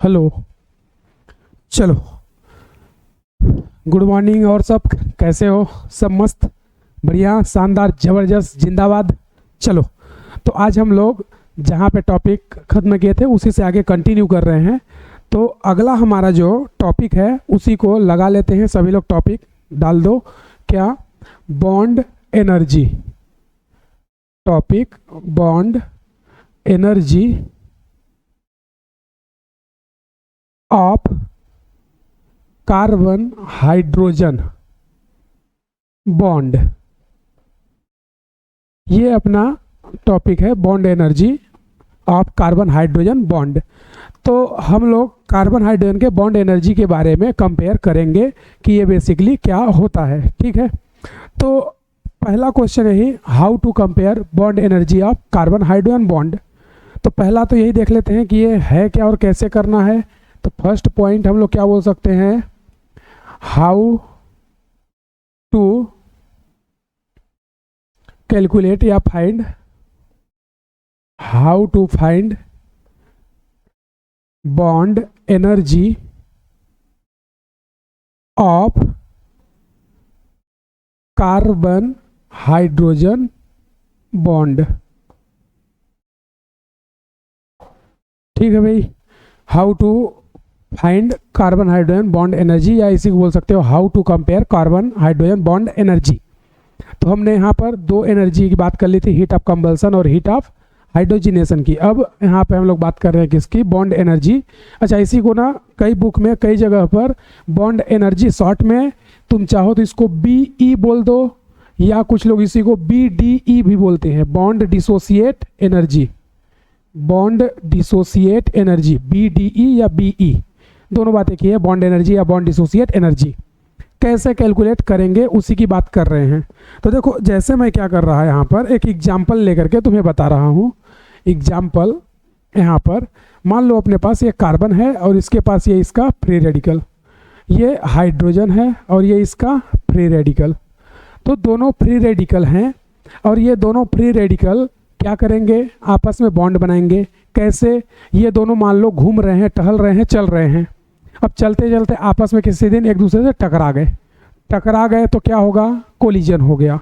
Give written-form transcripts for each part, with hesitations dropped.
Hello. चलो, good morning. और सब कैसे हो? सब मस्त, बढ़िया, शानदार, ज़बरदस्त, जिंदाबाद। चलो, तो आज हम लोग जहाँ पे टॉपिक ख़त्म किए थे उसी से आगे कंटिन्यू कर रहे हैं। तो अगला हमारा जो टॉपिक है उसी को लगा लेते हैं। सभी लोग टॉपिक डाल दो। क्या? Bond energy. Topic bond energy of carbon hydrogen bond. ये अपना टॉपिक है, bond energy of carbon hydrogen bond. तो हम लोग कार्बन हाइड्रोजन के बॉन्ड एनर्जी के बारे में कंपेयर करेंगे कि ये बेसिकली क्या होता है। ठीक है, तो पहला क्वेश्चन यही, how to compare bond energy of carbon hydrogen bond. तो पहला तो यही देख लेते हैं कि ये है क्या और कैसे करना है। तो फर्स्ट पॉइंट हम लोग क्या बोल सकते हैं, हाउ टू कैलकुलेट या find, how to find bond energy of carbon hydrogen bond. ठीक है भाई, how to find carbon hydrogen bond energy, या इसी को बोल सकते हो how to compare carbon hydrogen bond energy. तो हमने यहाँ पर दो एनर्जी की बात कर ली थी, हीट ऑफ कंबल्सन और हीट ऑफ हाइड्रोजिनेशन की। अब यहाँ पे हम लोग बात कर रहे हैं किसकी? Bond energy. अच्छा, इसी को ना कई बुक में कई जगह पर बॉन्ड एनर्जी शॉर्ट में तुम चाहो तो इसको BE बोल दो, या कुछ लोग इसी को BDE भी बोलते हैं, bond dissociate energy. Bond dissociate energy, BDE या BE, दोनों बातें की है, बॉन्ड एनर्जी या बॉन्ड डिसोसिएट एनर्जी। कैसे कैलकुलेट करेंगे उसी की बात कर रहे हैं। तो देखो, जैसे मैं क्या कर रहा है, यहाँ पर एक एग्जाम्पल लेकर के तुम्हें बता रहा हूँ। एग्जाम्पल यहाँ पर मान लो अपने पास ये कार्बन है और इसके पास ये इसका फ्री रेडिकल, ये हाइड्रोजन है और ये इसका फ्री रेडिकल। तो दोनों फ्री रेडिकल हैं और ये दोनों फ्री रेडिकल क्या करेंगे? आपस में बॉन्ड बनाएंगे। कैसे? ये दोनों मान लो घूम रहे हैं, टहल रहे हैं, चल रहे हैं। अब चलते चलते आपस में किसी दिन एक दूसरे से टकरा गए तो क्या होगा? कोलिजन हो गया।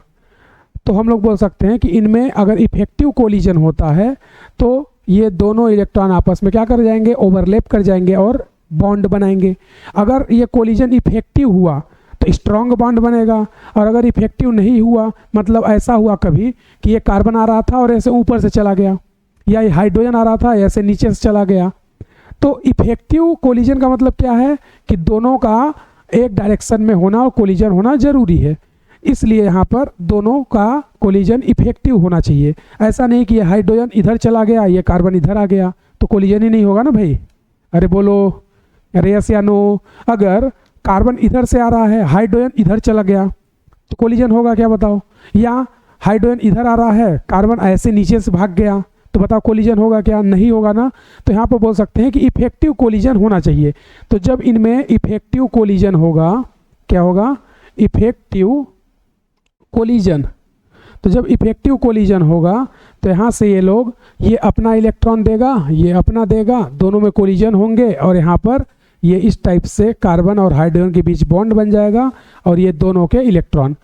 तो हम लोग बोल सकते हैं कि इनमें अगर इफेक्टिव कोलिजन होता है तो ये दोनों इलेक्ट्रॉन आपस में क्या कर जाएंगे? ओवरलैप कर जाएंगे और बॉन्ड बनाएंगे। अगर ये कोलिजन इफेक्टिव हुआ तो स्ट्रॉन्ग बॉन्ड बनेगा, और अगर इफेक्टिव नहीं हुआ, मतलब ऐसा हुआ कभी कि ये कार्बन आ रहा था और ऐसे ऊपर से चला गया, या ये हाइड्रोजन आ रहा था ऐसे नीचे से चला गया। तो इफेक्टिव कोलिजन का मतलब क्या है कि दोनों का एक डायरेक्शन में होना और कोलिजन होना जरूरी है। इसलिए यहाँ पर दोनों का कोलिजन इफेक्टिव होना चाहिए। ऐसा नहीं कि ये हाइड्रोजन इधर चला गया, ये कार्बन इधर आ गया, तो कोलिजन ही नहीं होगा ना भाई। अरे बोलो, अरे यस या नो। अगर कार्बन इधर से आ रहा है, हाइड्रोजन इधर चला गया, तो कोलिजन होगा क्या बताओ? या हाइड्रोजन इधर आ रहा है, कार्बन ऐसे नीचे से भाग गया, तो बताओ कोलिजन होगा क्या? नहीं होगा ना। तो यहाँ पर बोल सकते हैं कि इफेक्टिव कोलिजन होना चाहिए। तो जब इनमें इफेक्टिव कोलिजन होगा, क्या होगा? Effective collision. तो जब इफेक्टिव कोलिजन होगा तो यहाँ से ये लोग, ये अपना इलेक्ट्रॉन देगा, ये अपना देगा, दोनों में कोलिजन होंगे, और यहाँ पर ये इस टाइप से कार्बन और हाइड्रोजन के बीच बॉन्ड बन जाएगा, और ये दोनों के इलेक्ट्रॉन,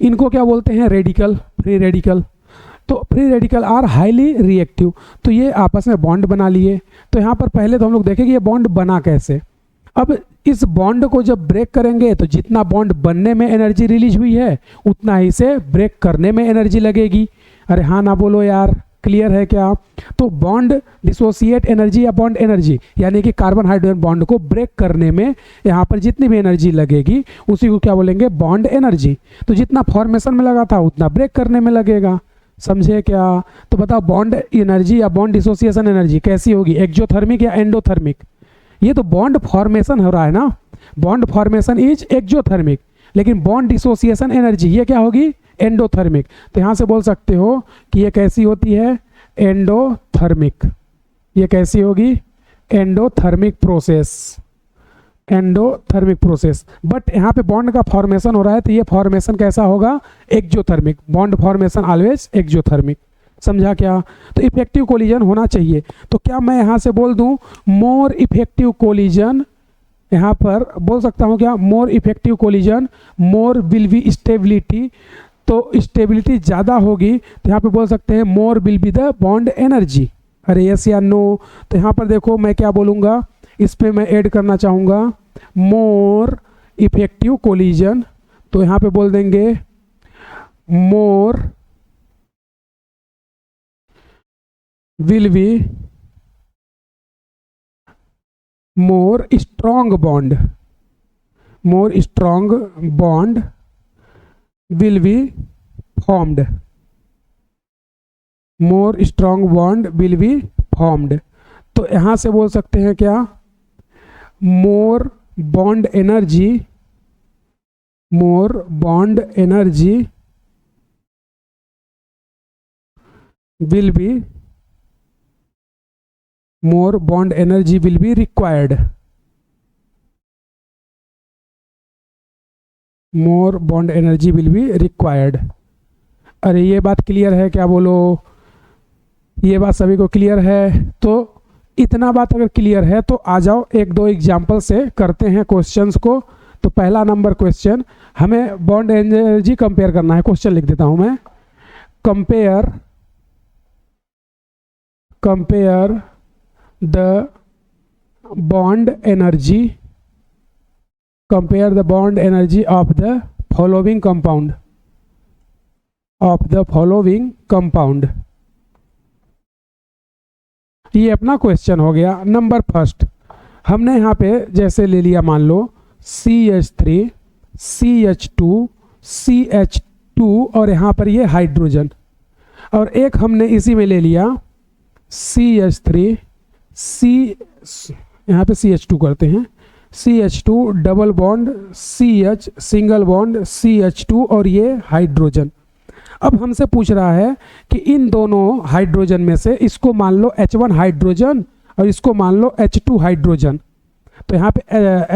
इनको क्या बोलते हैं? Radical, free radical. तो free radical are highly reactive. तो ये आपस में बॉन्ड बना लिए। तो यहाँ पर पहले तो हम लोग देखें कि ये बॉन्ड बना कैसे। अब इस बॉन्ड को जब ब्रेक करेंगे तो जितना बॉन्ड बनने में एनर्जी रिलीज हुई है उतना ही से ब्रेक करने में एनर्जी लगेगी। अरे हाँ ना बोलो यार, क्लियर है क्या? तो बॉन्ड डिसोसिएट एनर्जी या बॉन्ड एनर्जी, यानी कि कार्बन हाइड्रोजन बॉन्ड को ब्रेक करने में यहाँ पर जितनी भी एनर्जी लगेगी उसी को क्या बोलेंगे? Bond energy. तो जितना फॉर्मेशन में लगा था उतना ब्रेक करने में लगेगा। समझे क्या? तो बताओ, बॉन्ड एनर्जी या बॉन्ड डिसोसिएशन एनर्जी कैसी होगी? एक्सोथर्मिक या एंडोथर्मिक? ये तो बॉन्ड फॉर्मेशन हो रहा है ना, बॉन्ड फॉर्मेशन इज एक्सोथर्मिक, लेकिन बॉन्ड डिसोसिएशन एनर्जी ये क्या होगी? एंडोथर्मिक। तो यहाँ से बोल सकते हो कि ये कैसी होती है? एंडोथर्मिक। ये कैसी होगी? Endothermic process. Endothermic process. But यहाँ पे बॉन्ड का फॉर्मेशन हो रहा है तो ये फॉर्मेशन कैसा होगा? Exothermic. Bond formation always exothermic. समझा क्या? तो इफेक्टिव कोलिजन होना चाहिए। तो क्या मैं यहाँ से बोल दूँ मोर इफेक्टिव कोलिजन, यहाँ पर बोल सकता हूँ क्या? More effective collision, more will B stability, तो स्टेबिलिटी ज़्यादा होगी तो यहाँ पे बोल सकते हैं मोर will be the bond energy. अरे यस या नो? तो यहाँ पर देखो मैं क्या बोलूँगा, इस पे मैं ऐड करना चाहूँगा मोर इफेक्टिव कोलिजन, तो यहाँ पे बोल देंगे more will be more strong bond, more strong bond will be formed, more strong bond will be formed. तो यहाँ से बोल सकते हैं क्या? More bond energy, more bond energy will be, more bond energy will be required, more bond energy will be required. अरे ये बात क्लियर है क्या? बोलो, ये बात सभी को क्लियर है? तो इतना बात अगर क्लियर है तो आ जाओ एक दो एग्जाम्पल से करते हैं क्वेश्चंस को। तो पहला नंबर क्वेश्चन, हमें बॉन्ड एनर्जी कंपेयर करना है। क्वेश्चन लिख देता हूं मैं, compare the bond energy, compare the bond energy of the following compound, of the following compound. ये अपना क्वेश्चन हो गया। नंबर फर्स्ट, हमने यहाँ पे जैसे ले लिया, मान लो CH3 CH2 CH2 और यहाँ पर ये हाइड्रोजन, और एक हमने इसी में ले लिया CH3 यहाँ पे CH2 करते हैं, CH2 double bond CH single bond CH2 और ये हाइड्रोजन। अब हमसे पूछ रहा है कि इन दोनों हाइड्रोजन में से इसको मान लो H1 हाइड्रोजन और इसको मान लो H2 हाइड्रोजन, तो यहाँ पे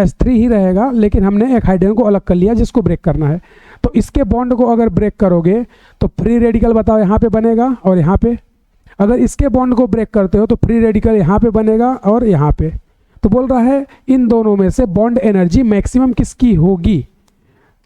H3 ही रहेगा, लेकिन हमने एक हाइड्रोजन को अलग कर लिया जिसको ब्रेक करना है। तो इसके बॉन्ड को अगर ब्रेक करोगे तो फ्री रेडिकल बताओ यहाँ पे बनेगा और यहाँ पे, अगर इसके बॉन्ड को ब्रेक करते हो तो फ्री रेडिकल यहाँ पे बनेगा और यहाँ पे। तो बोल रहा है इन दोनों में से बॉन्ड एनर्जी मैक्सिमम किसकी होगी?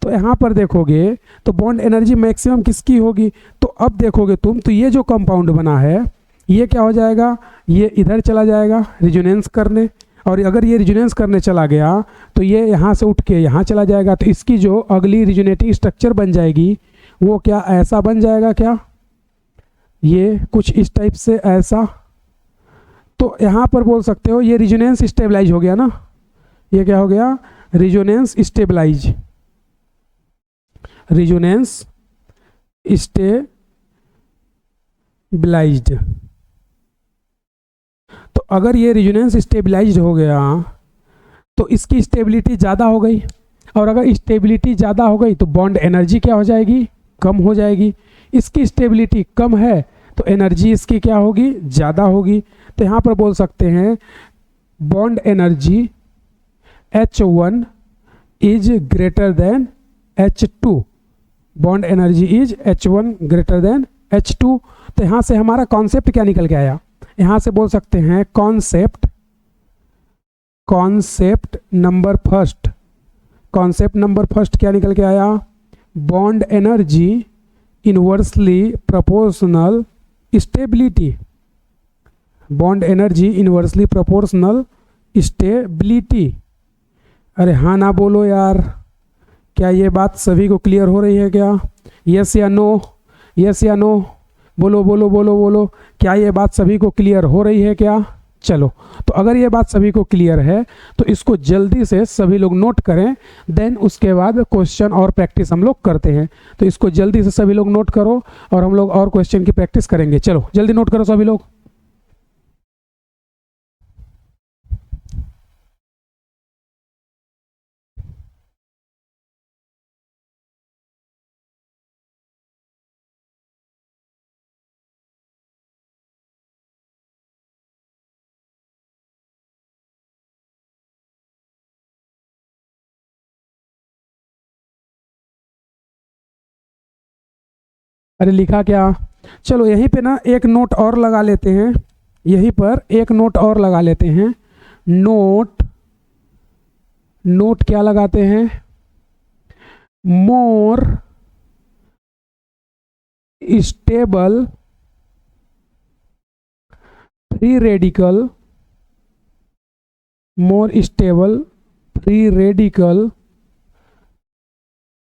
तो यहाँ पर देखोगे तो बॉन्ड एनर्जी मैक्सिमम किसकी होगी? तो अब देखोगे तुम, तो ये जो कंपाउंड बना है ये क्या हो जाएगा, ये इधर चला जाएगा रिजोनेंस करने, और अगर ये रिजोनेंस करने चला गया तो ये यहाँ से उठ के यहाँ चला जाएगा, तो इसकी जो अगली रिजोनेटिंग स्ट्रक्चर बन जाएगी वो क्या ऐसा बन जाएगा क्या? ये कुछ इस टाइप से ऐसा। तो यहाँ पर बोल सकते हो ये रिजोनेंस स्टेबलाइज हो गया ना, ये क्या हो गया? Resonance stabilize, resonance stabilized. तो अगर ये रिजोनेंस स्टेबलाइज्ड हो गया तो इसकी स्टेबिलिटी ज़्यादा हो गई, और अगर स्टेबिलिटी ज़्यादा हो गई तो बॉन्ड एनर्जी क्या हो जाएगी? कम हो जाएगी। इसकी स्टेबिलिटी कम है तो एनर्जी इसकी क्या होगी? ज़्यादा होगी। तो यहाँ पर बोल सकते हैं bond energy H1 is greater than H2, bond energy is H1 greater than H2। तो यहाँ से हमारा कॉन्सेप्ट क्या निकल के आया? यहाँ से बोल सकते हैं concept number first, concept number first क्या निकल के आया? Bond energy inversely proportional stability, bond energy inversely proportional stability. अरे हाँ ना बोलो यार, क्या ये बात सभी को क्लियर हो रही है क्या? यस या नो? यस या नो? बोलो बोलो बोलो बोलो, क्या ये बात सभी को क्लियर हो रही है क्या? चलो, तो अगर ये बात सभी को क्लियर है तो इसको जल्दी से सभी लोग नोट करें, देन उसके बाद क्वेश्चन और प्रैक्टिस हम लोग करते हैं। तो इसको जल्दी से सभी लोग नोट करो और हम लोग और क्वेश्चन की प्रैक्टिस करेंगे। चलो जल्दी नोट करो सभी लोग। अरे लिखा क्या? चलो यहीं पे ना एक नोट और लगा लेते हैं, यहीं पर एक नोट और लगा लेते हैं। नोट क्या लगाते हैं? More stable free radical, more stable free radical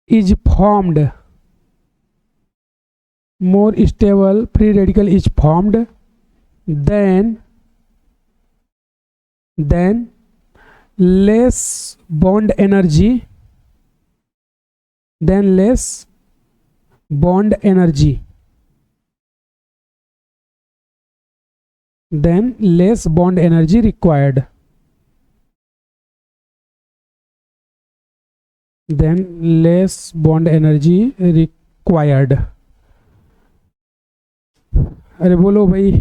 is formed, more stable free radical is formed then less bond energy, less bond energy required, less bond energy required। अरे बोलो भाई,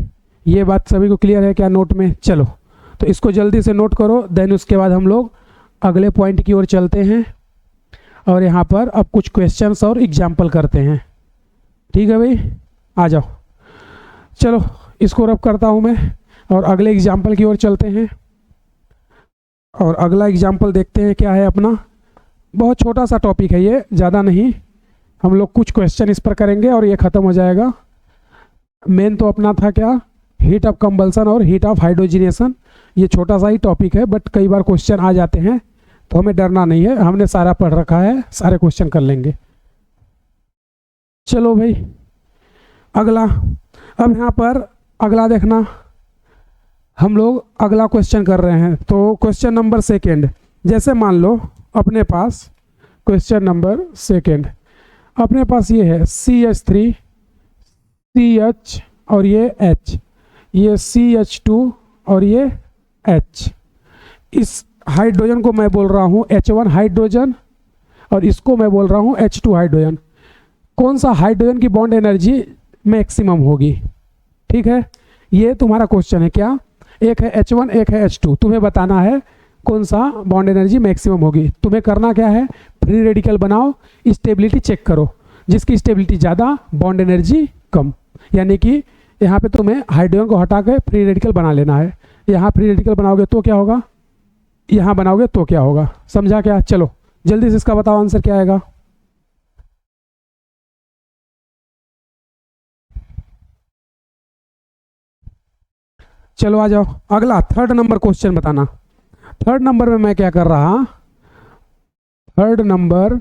ये बात सभी को क्लियर है क्या नोट में? चलो तो इसको जल्दी से नोट करो, देन उसके बाद हम लोग अगले पॉइंट की ओर चलते हैं और यहाँ पर अब कुछ क्वेश्चंस और एग्जाम्पल करते हैं। ठीक है भाई, आ जाओ। चलो इसको रब करता हूँ मैं और अगले एग्जाम्पल की ओर चलते हैं। और अगला एग्जाम्पल देखते हैं क्या है अपना। बहुत छोटा सा टॉपिक है ये, ज़्यादा नहीं, हम लोग कुछ क्वेश्चन इस पर करेंगे और ये ख़त्म हो जाएगा। मेन तो अपना था क्या, हीट ऑफ कंबल्सन और हीट ऑफ हाइड्रोजिनेशन। ये छोटा सा ही टॉपिक है बट कई बार क्वेश्चन आ जाते हैं, तो हमें डरना नहीं है, हमने सारा पढ़ रखा है, सारे क्वेश्चन कर लेंगे। चलो भाई अगला, अब यहाँ पर अगला देखना, हम लोग अगला क्वेश्चन कर रहे हैं। तो क्वेश्चन नंबर सेकेंड, जैसे मान लो अपने पास क्वेश्चन नंबर सेकेंड अपने पास ये है CH3 CH और ये H, ये CH2 और ये H। इस हाइड्रोजन को मैं बोल रहा हूँ H1 हाइड्रोजन और इसको मैं बोल रहा हूँ H2 हाइड्रोजन। कौन सा हाइड्रोजन की बॉन्ड एनर्जी मैक्सिमम होगी? ठीक है, ये तुम्हारा क्वेश्चन है क्या, एक है H1 एक है H2, तुम्हें बताना है कौन सा बॉन्ड एनर्जी मैक्सिमम होगी। तुम्हें करना क्या है, फ्री रेडिकल बनाओ, स्टेबिलिटी चेक करो, जिसकी स्टेबिलिटी ज़्यादा बॉन्ड एनर्जी कम, यानी कि यहाँ पे तुम्हें हाइड्रोजन को हटा के फ्री रेडिकल बना लेना है। यहाँ फ्री रेडिकल बनाओगे तो क्या होगा, यहाँ बनाओगे तो क्या होगा, समझा क्या? चलो जल्दी से इसका बताओ, आंसर क्या आएगा। चलो आ जाओ अगला, थर्ड नंबर क्वेश्चन बताना। थर्ड नंबर में मैं क्या कर रहा, third number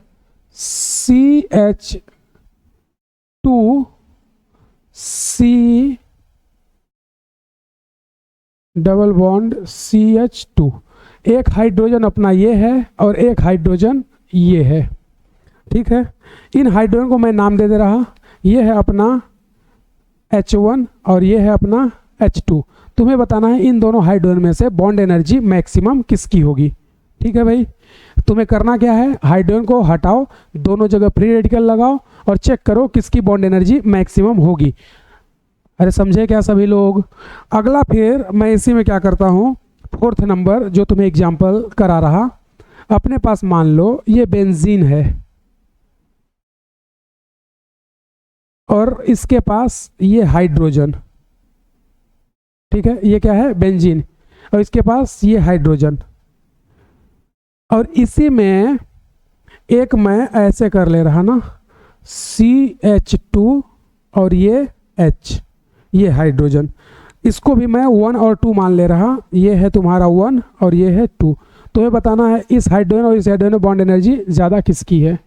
CH2 C double bond CH2, एक हाइड्रोजन अपना ये है और एक हाइड्रोजन ये है। ठीक है, इन हाइड्रोजन को मैं नाम दे रहा, ये है अपना H1 और ये है अपना H2। तुम्हें बताना है इन दोनों हाइड्रोजन में से बॉन्ड एनर्जी मैक्सिमम किसकी होगी। ठीक है भाई, तुम्हें करना क्या है, हाइड्रोजन को हटाओ, दोनों जगह फ्री रेडिकल लगाओ और चेक करो किसकी बॉन्ड एनर्जी मैक्सिमम होगी। अरे समझे क्या सभी लोग? अगला फिर मैं इसी में क्या करता हूँ, फोर्थ नंबर जो तुम्हें एग्जाम्पल करा रहा, अपने पास मान लो ये बेंजीन है और इसके पास ये हाइड्रोजन। ठीक है, ये क्या है, बेंजीन, और इसके पास ये हाइड्रोजन, और इसी में एक मैं ऐसे कर ले रहा ना, CH2 और ये H, ये हाइड्रोजन, इसको भी मैं 1 और 2 मान ले रहा, ये है तुम्हारा 1 और ये है 2। तुम्हें बताना है इस हाइड्रोजन और इस हाइड्रोजन में बॉन्ड एनर्जी ज़्यादा किसकी है।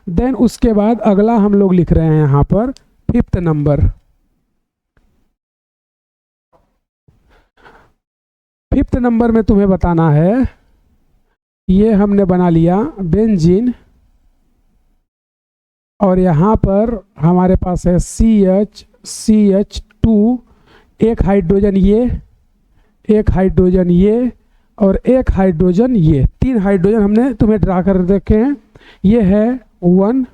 देन उसके बाद अगला हम लोग लिख रहे हैं यहाँ पर फिफ्थ नंबर। फिफ्थ नंबर में तुम्हें बताना है, ये हमने बना लिया बेंजीन और यहाँ पर हमारे पास है CH2, एक हाइड्रोजन ये, एक हाइड्रोजन ये और एक हाइड्रोजन ये, 3 हाइड्रोजन हमने तुम्हें ड्रा कर रखे हैं। ये है 1,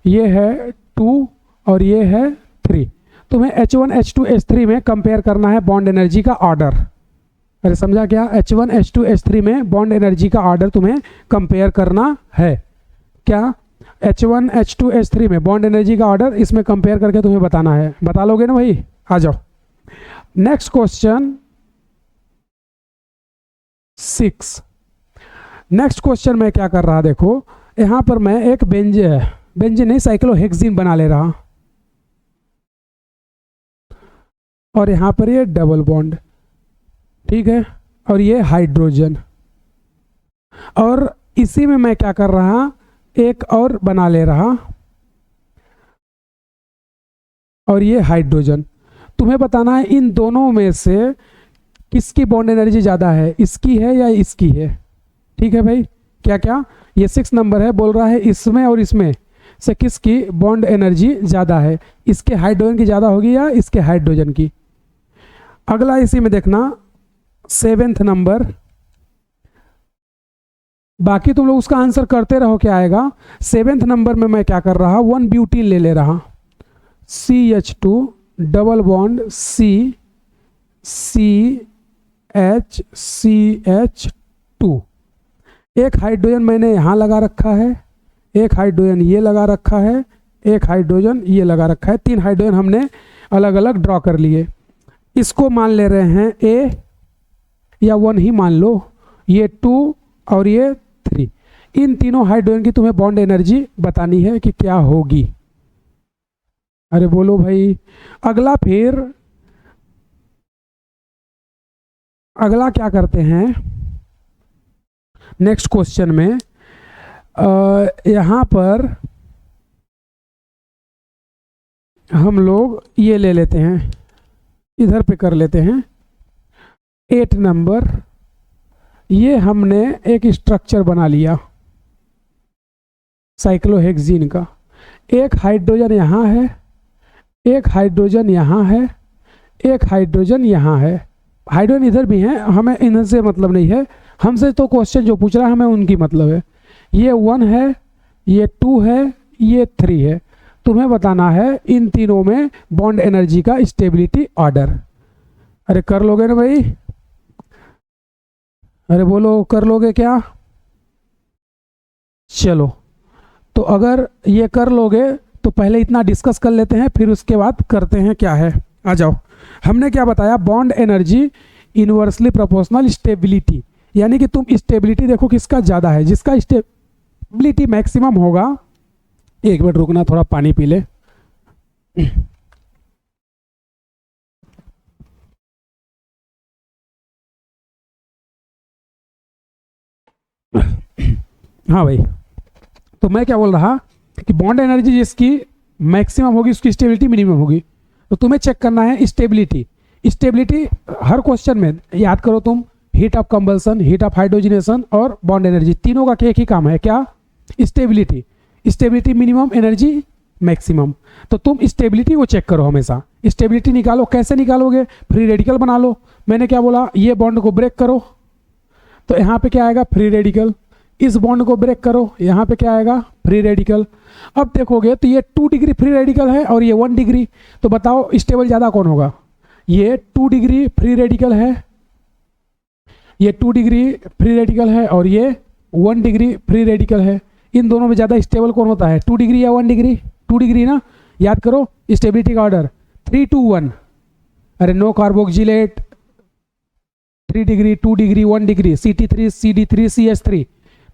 ये है 2 और ये है 3। तुम्हें H1 H2 H3 में कंपेयर करना है बॉन्ड एनर्जी का ऑर्डर। अरे समझा क्या, H1 H2 H3 में बॉन्ड एनर्जी का ऑर्डर तुम्हें कंपेयर करना है। क्या H1 H2 H3 में बॉन्ड एनर्जी का ऑर्डर इसमें कंपेयर करके तुम्हें बताना है। बता लोगे ना भाई? आ जाओ नेक्स्ट क्वेश्चन 6। नेक्स्ट क्वेश्चन में क्या कर रहा, देखो यहाँ पर मैं एक बेंजीन नहीं साइक्लोहेक्सीन बना ले रहा, और यहाँ पर ये डबल बॉन्ड, ठीक है, और ये हाइड्रोजन, और इसी में मैं क्या कर रहा, एक और बना ले रहा, और ये हाइड्रोजन। तुम्हें बताना है इन दोनों में से किसकी बॉन्ड एनर्जी ज़्यादा है, इसकी है या इसकी है। ठीक है भाई, क्या क्या ये 6 नंबर है, बोल रहा है इसमें और इसमें से किसकी बॉन्ड एनर्जी ज़्यादा है, इसके हाइड्रोजन की ज़्यादा होगी या इसके हाइड्रोजन की। अगला इसी में देखना 7th नंबर, बाकी तुम लोग उसका आंसर करते रहो क्या आएगा। 7th नंबर में मैं क्या कर रहा, 1 ब्यूटीन ले ले रहा, CH2 डबल बॉन्ड CH2। एक हाइड्रोजन मैंने यहाँ लगा रखा है, एक हाइड्रोजन ये लगा रखा है, एक हाइड्रोजन ये लगा रखा है, 3 हाइड्रोजन हमने अलग अलग ड्रॉ कर लिए। इसको मान ले रहे हैं A, या 1 ही मान लो, ये 2 और ये 3। इन तीनों हाइड्रोजन की तुम्हें बॉन्ड एनर्जी बतानी है कि क्या होगी। अरे बोलो भाई। अगला क्या करते हैं नेक्स्ट क्वेश्चन में, यहाँ पर हम लोग ये ले लेते हैं, इधर पे कर लेते हैं 8 नंबर। ये हमने एक स्ट्रक्चर बना लिया साइक्लोहेक्सीन का, एक हाइड्रोजन यहाँ है, एक हाइड्रोजन यहाँ है, एक हाइड्रोजन यहाँ है, हाइड्रोजन इधर भी हैं, हमें इनसे मतलब नहीं है, हमसे तो क्वेश्चन जो पूछ रहा है हमें उनकी मतलब है। ये 1 है, ये 2 है, ये 3 है। तुम्हें बताना है इन तीनों में बॉन्ड एनर्जी का स्टेबिलिटी ऑर्डर। अरे कर लोगे ना भाई? अरे बोलो कर लोगे क्या? चलो तो अगर ये कर लोगे तो पहले इतना डिस्कस कर लेते हैं, फिर उसके बाद करते हैं क्या है। आ जाओ, हमने क्या बताया, bond energy inversely proportional stability, यानी कि तुम स्टेबिलिटी देखो किसका ज़्यादा है, जिसका स्टेबिलिटी मैक्सिमम होगा। एक मिनट रुकना, थोड़ा पानी पी ले। हाँ भाई, तो मैं क्या बोल रहा कि बॉन्ड एनर्जी जिसकी मैक्सिमम होगी उसकी स्टेबिलिटी मिनिमम होगी। तो तुम्हें चेक करना है स्टेबिलिटी। स्टेबिलिटी हर क्वेश्चन में याद करो तुम, heat of combustion, heat of hydrogenation और बॉन्ड एनर्जी, तीनों का एक ही काम है, क्या? Stability. Stability minimum, energy maximum. तो तुम स्टेबिलिटी को चेक करो हमेशा। स्टेबिलिटी निकालो, कैसे निकालोगे? फ्री रेडिकल बना लो। मैंने क्या बोला, ये बॉन्ड को ब्रेक करो, तो यहाँ पे क्या आएगा, फ्री रेडिकल। इस बॉन्ड को ब्रेक करो, यहाँ पे क्या आएगा, फ्री रेडिकल। अब देखोगे तो ये 2 डिग्री फ्री रेडिकल है और ये 1 डिग्री, तो बताओ स्टेबल ज़्यादा कौन होगा? ये 2 डिग्री फ्री रेडिकल है, ये 2 डिग्री फ्री रेडिकल है, और ये 1 डिग्री फ्री रेडिकल है। इन दोनों में ज़्यादा स्टेबल कौन होता है, 2 डिग्री या 1 डिग्री? 2 डिग्री ना। याद करो स्टेबिलिटी का ऑर्डर 3 2 1। अरे no carboxylate 3 degree, 2 degree, 1 degree, CT3 CD3 CH3।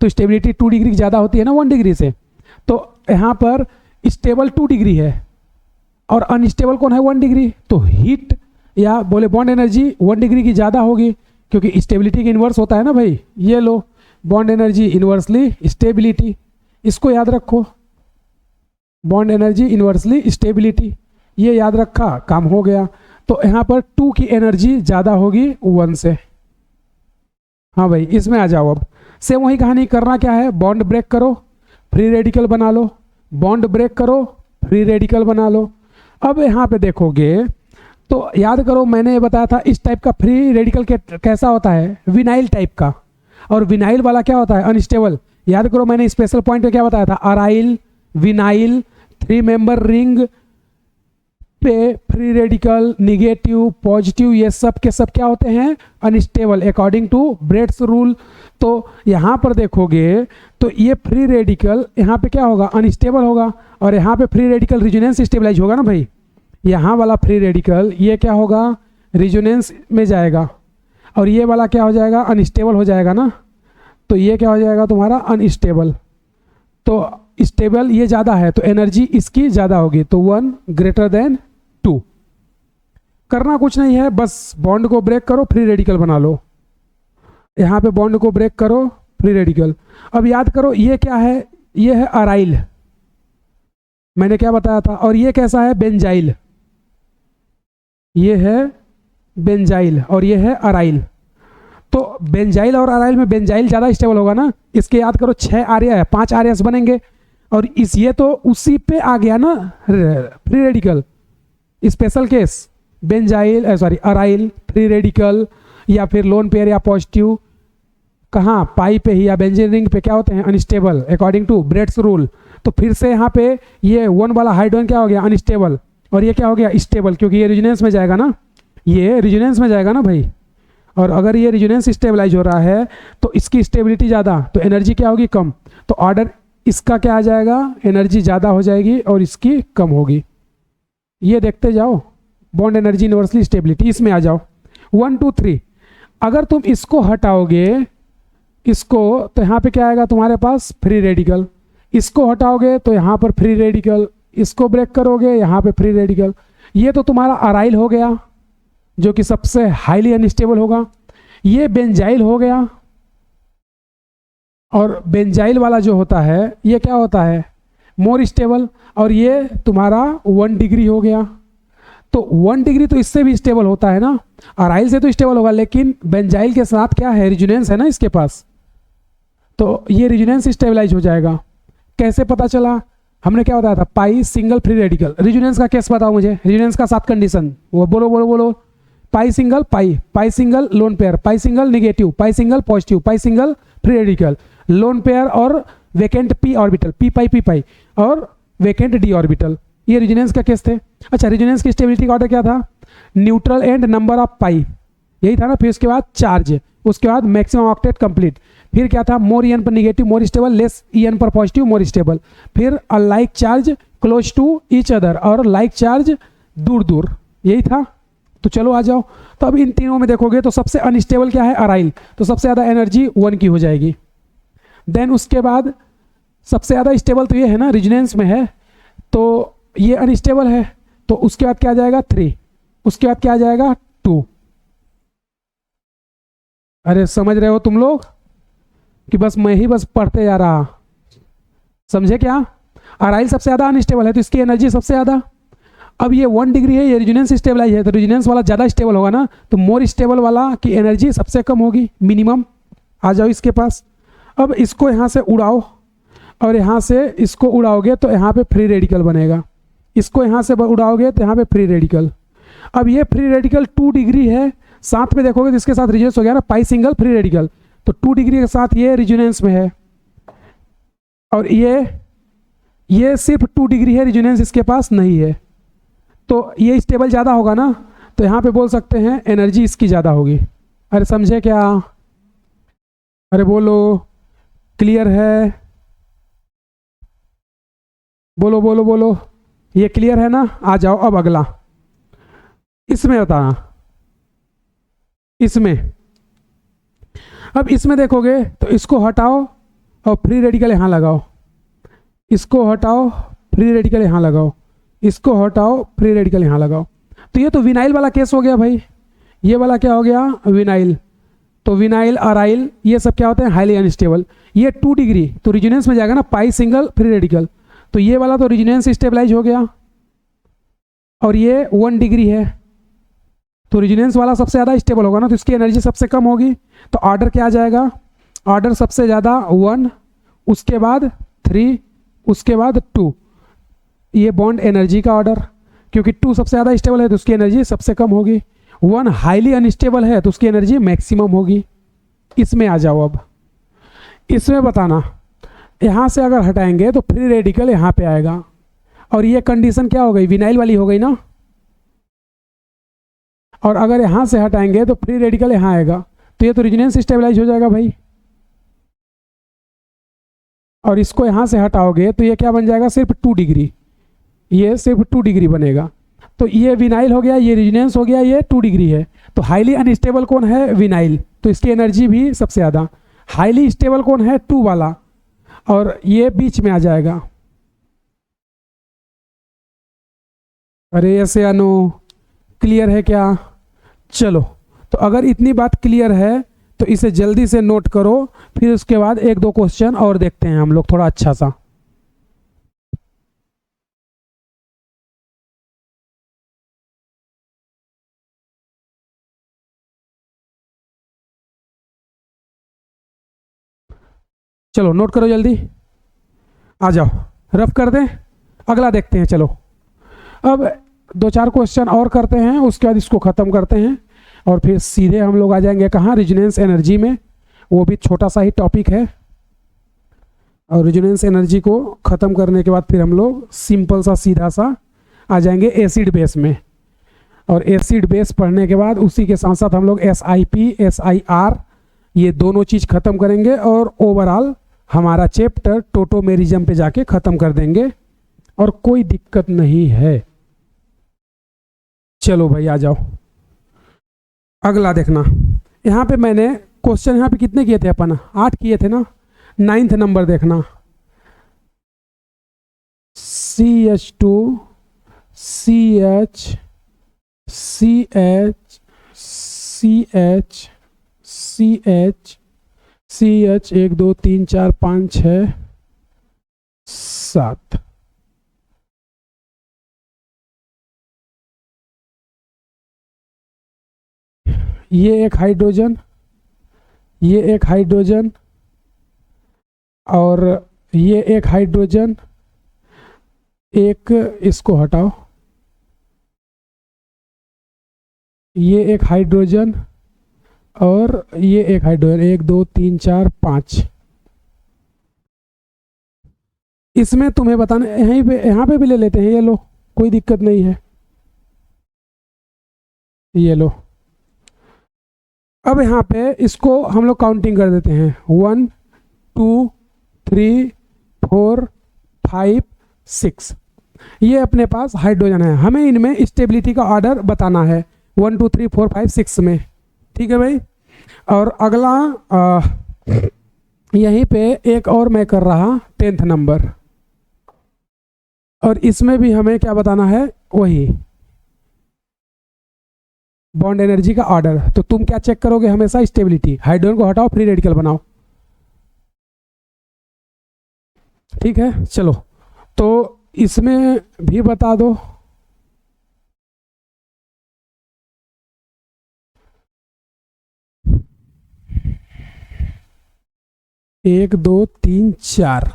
तो स्टेबिलिटी 2 डिग्री ज़्यादा होती है ना 1 डिग्री से। तो यहाँ पर स्टेबल 2 डिग्री है और अनस्टेबल कौन है, 1 डिग्री। तो हीट या बोले बॉन्ड एनर्जी 1 डिग्री की ज़्यादा होगी, क्योंकि स्टेबिलिटी की इन्वर्स होता है ना भाई। ये लो, बॉन्ड एनर्जी इन्वर्सली स्टेबिलिटी, इसको याद रखो, बॉन्ड एनर्जी इन्वर्सली स्टेबिलिटी, ये याद रखा, काम हो गया। तो यहाँ पर 2 की एनर्जी ज़्यादा होगी 1 से। हाँ भाई, इसमें आ जाओ। अब सेम वही कहानी करना क्या है, बॉन्ड ब्रेक करो, फ्री रेडिकल बना लो, बॉन्ड ब्रेक करो, फ्री रेडिकल बना लो। अब यहाँ पे देखोगे तो याद करो मैंने ये बताया था इस टाइप का फ्री रेडिकल कैसा होता है, विनाइल टाइप का, और विनाइल वाला क्या होता है, अनस्टेबल। याद करो मैंने स्पेशल पॉइंट पे क्या बताया था, अराइल, विनाइल, 3 मेंबर रिंग, पे फ्री रेडिकल, निगेटिव, पॉजिटिव, ये सब के सब क्या होते हैं? Unstable according to Bredt's rule. तो यहाँ पर देखोगे तो ये फ्री रेडिकल यहाँ पे क्या होगा? अनस्टेबल होगा, और यहाँ पे फ्री रेडिकल रिजोनेंस स्टेबलाइज होगा ना भाई। यहाँ वाला फ्री रेडिकल ये क्या होगा? रिजोनेंस में जाएगा, और ये वाला क्या हो जाएगा? अनस्टेबल हो जाएगा ना। तो ये क्या हो जाएगा तुम्हारा? अनस्टेबल। तो स्टेबल ये ज़्यादा है तो एनर्जी इसकी ज़्यादा होगी, तो 1 ग्रेटर देन 2। करना कुछ नहीं है, बस बॉन्ड को ब्रेक करो, फ्री रेडिकल बना लो। यहाँ पे बॉन्ड को ब्रेक करो, फ्री रेडिकल। अब याद करो ये क्या है? ये है अराइल, मैंने क्या बताया था। और ये कैसा है? बेंजाइल। ये है बेंजाइल और ये है अराइल। तो बेंजाइल और अराइल में बेंजाइल ज़्यादा स्टेबल होगा ना। इसके याद करो 6 आर्या है, 5 आर्यस बनेंगे, और इस ये तो उसी पे आ गया ना free radical. Special case benzyl aryl, free radical, या फिर लोन पेयर या पॉजिटिव कहाँ? पाई पे ही या बेंजीन रिंग पे क्या होते हैं? Unstable according to Bredt's rule. तो फिर से यहाँ पे ये 1 वाला हाइड्रोजन क्या हो गया? अनस्टेबल, और ये क्या हो गया? स्टेबल, क्योंकि ये रेजोनेंस में जाएगा ना, ये रेजोनेंस में जाएगा ना भाई। और अगर ये रेजोनेंस स्टेबलाइज हो रहा है तो इसकी स्टेबिलिटी ज़्यादा, तो एनर्जी क्या होगी? कम। तो ऑर्डर इसका क्या आ जाएगा? एनर्जी ज़्यादा हो जाएगी और इसकी कम होगी। ये देखते जाओ, बॉन्ड एनर्जी यूनिवर्सली स्टेबिलिटी, इसमें आ जाओ 1 2 3। अगर तुम इसको हटाओगे इसको, तो यहाँ पे क्या आएगा तुम्हारे पास? Free radical. इसको हटाओगे तो यहाँ पर फ्री रेडिकल, इसको ब्रेक करोगे यहाँ पे फ्री रेडिकल। ये तो तुम्हारा अराइल हो गया जो कि सबसे हाईली अनस्टेबल होगा। ये बेंजाइल हो गया, और बेंजाइल वाला जो होता है ये क्या होता है? मोर स्टेबल, और ये तुम्हारा 1 डिग्री हो गया। तो 1 डिग्री तो इससे भी स्टेबल होता है ना, अराइल से तो स्टेबल होगा, लेकिन बेंजाइल के साथ क्या है? रेजोनेंस है ना इसके पास, तो ये रेजोनेंस स्टेबलाइज हो जाएगा। कैसे पता चला? हमने क्या बताया था? पाई सिंगल फ्री रेडिकल। रेजोनेंस का केस बताओ मुझे, रेजोनेंस का 7 कंडीशन वो बोलो बोलो बोलो। Pi single pi single lone pair, pi single negative, pi single positive, pi single free radical, lone pair और vacant P orbital, P pi और वेकेंट डी ऑर्बिटल। ये रेजोनेंस का केस थे। अच्छा, रेजोनेंस की स्टेबिलिटी का ऑर्डर क्या था? Neutral and number of pi, यही था ना। फिर उसके बाद चार्ज, उसके बाद मैक्सिमम ऑक्टेट कंप्लीट, फिर क्या था? मोर ईएन पर negative more stable, less EN पर पॉजिटिव मोर स्टेबल, फिर like charge close to each other और लाइक चार्ज दूर दूर, यही था। तो चलो आ जाओ। तो अब इन तीनों में देखोगे तो सबसे अनस्टेबल क्या है? अराइल। तो सबसे ज़्यादा एनर्जी 1 की हो जाएगी। देन उसके बाद सबसे ज़्यादा स्टेबल तो ये है ना, रेजोनेंस में है, तो ये अनस्टेबल है, तो उसके बाद क्या आ जाएगा? 3। उसके बाद क्या आ जाएगा? 2। अरे समझ रहे हो तुम लोग कि बस मैं ही बस पढ़ते जा रहा? समझे क्या? अराइल सबसे ज़्यादा अनस्टेबल है तो इसकी एनर्जी सबसे ज़्यादा। अब ये 1 डिग्री है, ये रेजोनेंस स्टेबलाइज है, तो रेजोनेंस वाला ज़्यादा स्टेबल होगा ना, तो मोर स्टेबल वाला की एनर्जी सबसे कम होगी, मिनिमम। आ जाओ इसके पास। अब इसको यहाँ से उड़ाओ, और यहाँ से इसको उड़ाओगे तो यहाँ पे फ्री रेडिकल बनेगा। इसको यहाँ से उड़ाओगे तो यहाँ पे फ्री रेडिकल। अब ये फ्री रेडिकल 2 डिग्री है, साथ में देखोगे तो इसके साथ रेजोनेंस हो गया ना, पाई सिंगल फ्री रेडिकल, तो 2 डिग्री के साथ ये रेजोनेंस में है, और ये सिर्फ 2 डिग्री है, रेजोनेंस इसके पास नहीं है। तो ये स्टेबल ज़्यादा होगा ना, तो यहाँ पे बोल सकते हैं एनर्जी इसकी ज़्यादा होगी। अरे समझे क्या? अरे बोलो, क्लियर है? बोलो बोलो बोलो, ये क्लियर है ना? आ जाओ अब अगला। इसमें बताना, इसमें अब इसमें देखोगे तो इसको हटाओ और फ्री रेडिकल यहाँ लगाओ, इसको हटाओ फ्री रेडिकल यहाँ लगाओ, इसको हटाओ फ्री रेडिकल यहाँ लगाओ। तो ये तो विनाइल वाला केस हो गया भाई। ये वाला क्या हो गया? विनाइल। तो विनाइल, अराइल, ये सब क्या होते हैं? Highly unstable. ये 2 डिग्री तो रेजोनेंस में जाएगा ना, पाई सिंगल फ्री रेडिकल, तो ये वाला तो रेजोनेंस स्टेबलाइज हो गया, और ये 1 डिग्री है, तो रेजोनेंस वाला सबसे ज़्यादा स्टेबल होगा ना, तो इसकी एनर्जी सबसे कम होगी। तो ऑर्डर क्या आ जाएगा? ऑर्डर सबसे ज़्यादा 1, उसके बाद 3, उसके बाद 2। ये बॉन्ड एनर्जी का ऑर्डर, क्योंकि 2 सबसे ज़्यादा स्टेबल है तो उसकी एनर्जी सबसे कम होगी, 1 हाईली अनस्टेबल है तो उसकी एनर्जी मैक्सिमम होगी। इसमें आ जाओ अब। इसमें बताना, यहाँ से अगर हटाएंगे तो फ्री रेडिकल यहाँ पे आएगा, और ये कंडीशन क्या हो गई? विनाइल वाली हो गई ना, और अगर यहाँ से हटाएंगे तो फ्री रेडिकल यहाँ आएगा, तो ये तो रेजोनेंस स्टेबलाइज हो जाएगा भाई। और इसको यहाँ से हटाओगे तो ये क्या बन जाएगा, सिर्फ 2 डिग्री, ये सिर्फ 2 डिग्री बनेगा। तो ये विनाइल हो गया, ये रेजोनेंस हो गया, ये 2 डिग्री है। तो हाईली अनस्टेबल कौन है, विनाइल, तो इसकी एनर्जी भी सबसे ज़्यादा। हाईली स्टेबल कौन है, 2 वाला, और ये बीच में आ जाएगा। अरे ऐसे अनु क्लियर है क्या? चलो, तो अगर इतनी बात क्लियर है तो इसे जल्दी से नोट करो, फिर उसके बाद 1-2 क्वेश्चन और देखते हैं हम लोग थोड़ा अच्छा सा। चलो नोट करो जल्दी, आ जाओ, रफ कर दें, अगला देखते हैं। चलो अब 2-4 क्वेश्चन और करते हैं, उसके बाद इसको ख़त्म करते हैं और फिर सीधे हम लोग आ जाएंगे कहाँ, रेजोनेंस एनर्जी में। वो भी छोटा सा ही टॉपिक है, और रेजोनेंस एनर्जी को ख़त्म करने के बाद फिर हम लोग सिंपल सा सीधा सा आ जाएंगे एसिड बेस में। और एसिड बेस पढ़ने के बाद उसी के साथ साथ हम लोग SIP SIR ये दोनों चीज़ ख़त्म करेंगे, और ओवरऑल हमारा चैप्टर टोटोमेरिज्म पे जाके ख़त्म कर देंगे, और कोई दिक्कत नहीं है। चलो भाई आ जाओ, अगला देखना। यहाँ पे मैंने क्वेश्चन यहाँ पे कितने किए थे अपन, 8 किए थे ना। 9th नंबर देखना, CH2 CH CH CH CH CH 1 2 3 4 5 6 7। ये एक हाइड्रोजन, ये एक हाइड्रोजन, और ये एक हाइड्रोजन, एक इसको हटाओ, ये एक हाइड्रोजन और ये एक हाइड्रोजन, 1 2 3 4 5। इसमें तुम्हें बताना, यहीं पे यहाँ पे भी ले लेते हैं, ये लो, कोई दिक्कत नहीं है, ये लो। अब यहाँ पे इसको हम लोग काउंटिंग कर देते हैं, 1 2 3 4 5 6। ये अपने पास हाइड्रोजन है, हमें इनमें स्टेबिलिटी का ऑर्डर बताना है 1 2 3 4 5 6 में, ठीक है भाई। और अगला यहीं पे एक और मैं कर रहा 10th नंबर, और इसमें भी हमें क्या बताना है, वही बॉन्ड एनर्जी का ऑर्डर। तो तुम क्या चेक करोगे हमेशा, स्टेबिलिटी, हाइड्रोजन को हटाओ, फ्री रेडिकल बनाओ, ठीक है। चलो तो इसमें भी बता दो, एक दो तीन चार,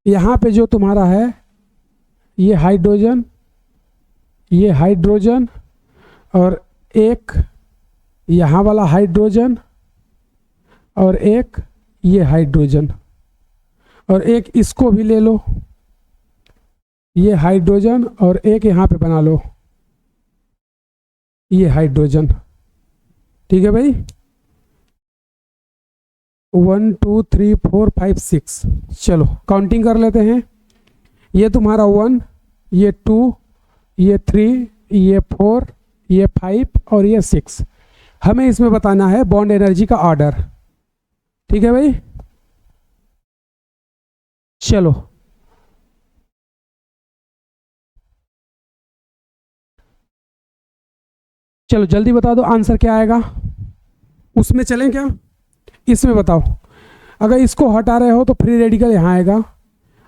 यहाँ पे जो तुम्हारा है ये हाइड्रोजन, ये हाइड्रोजन, और एक यहाँ वाला हाइड्रोजन, और एक ये हाइड्रोजन, और एक इसको भी ले लो, ये हाइड्रोजन, और एक यहाँ पे बना लो ये हाइड्रोजन, ठीक है भाई। 1 2 3 4 5 6। चलो काउंटिंग कर लेते हैं, ये तुम्हारा 1, ये 2, ये 3, ये 4, ये 5 और ये 6। हमें इसमें बताना है बॉन्ड एनर्जी का ऑर्डर, ठीक है भाई। चलो चलो जल्दी बता दो आंसर क्या आएगा। उसमें चलें क्या, इसमें बताओ। अगर इसको हटा रहे हो तो फ्री रेडिकल यहाँ आएगा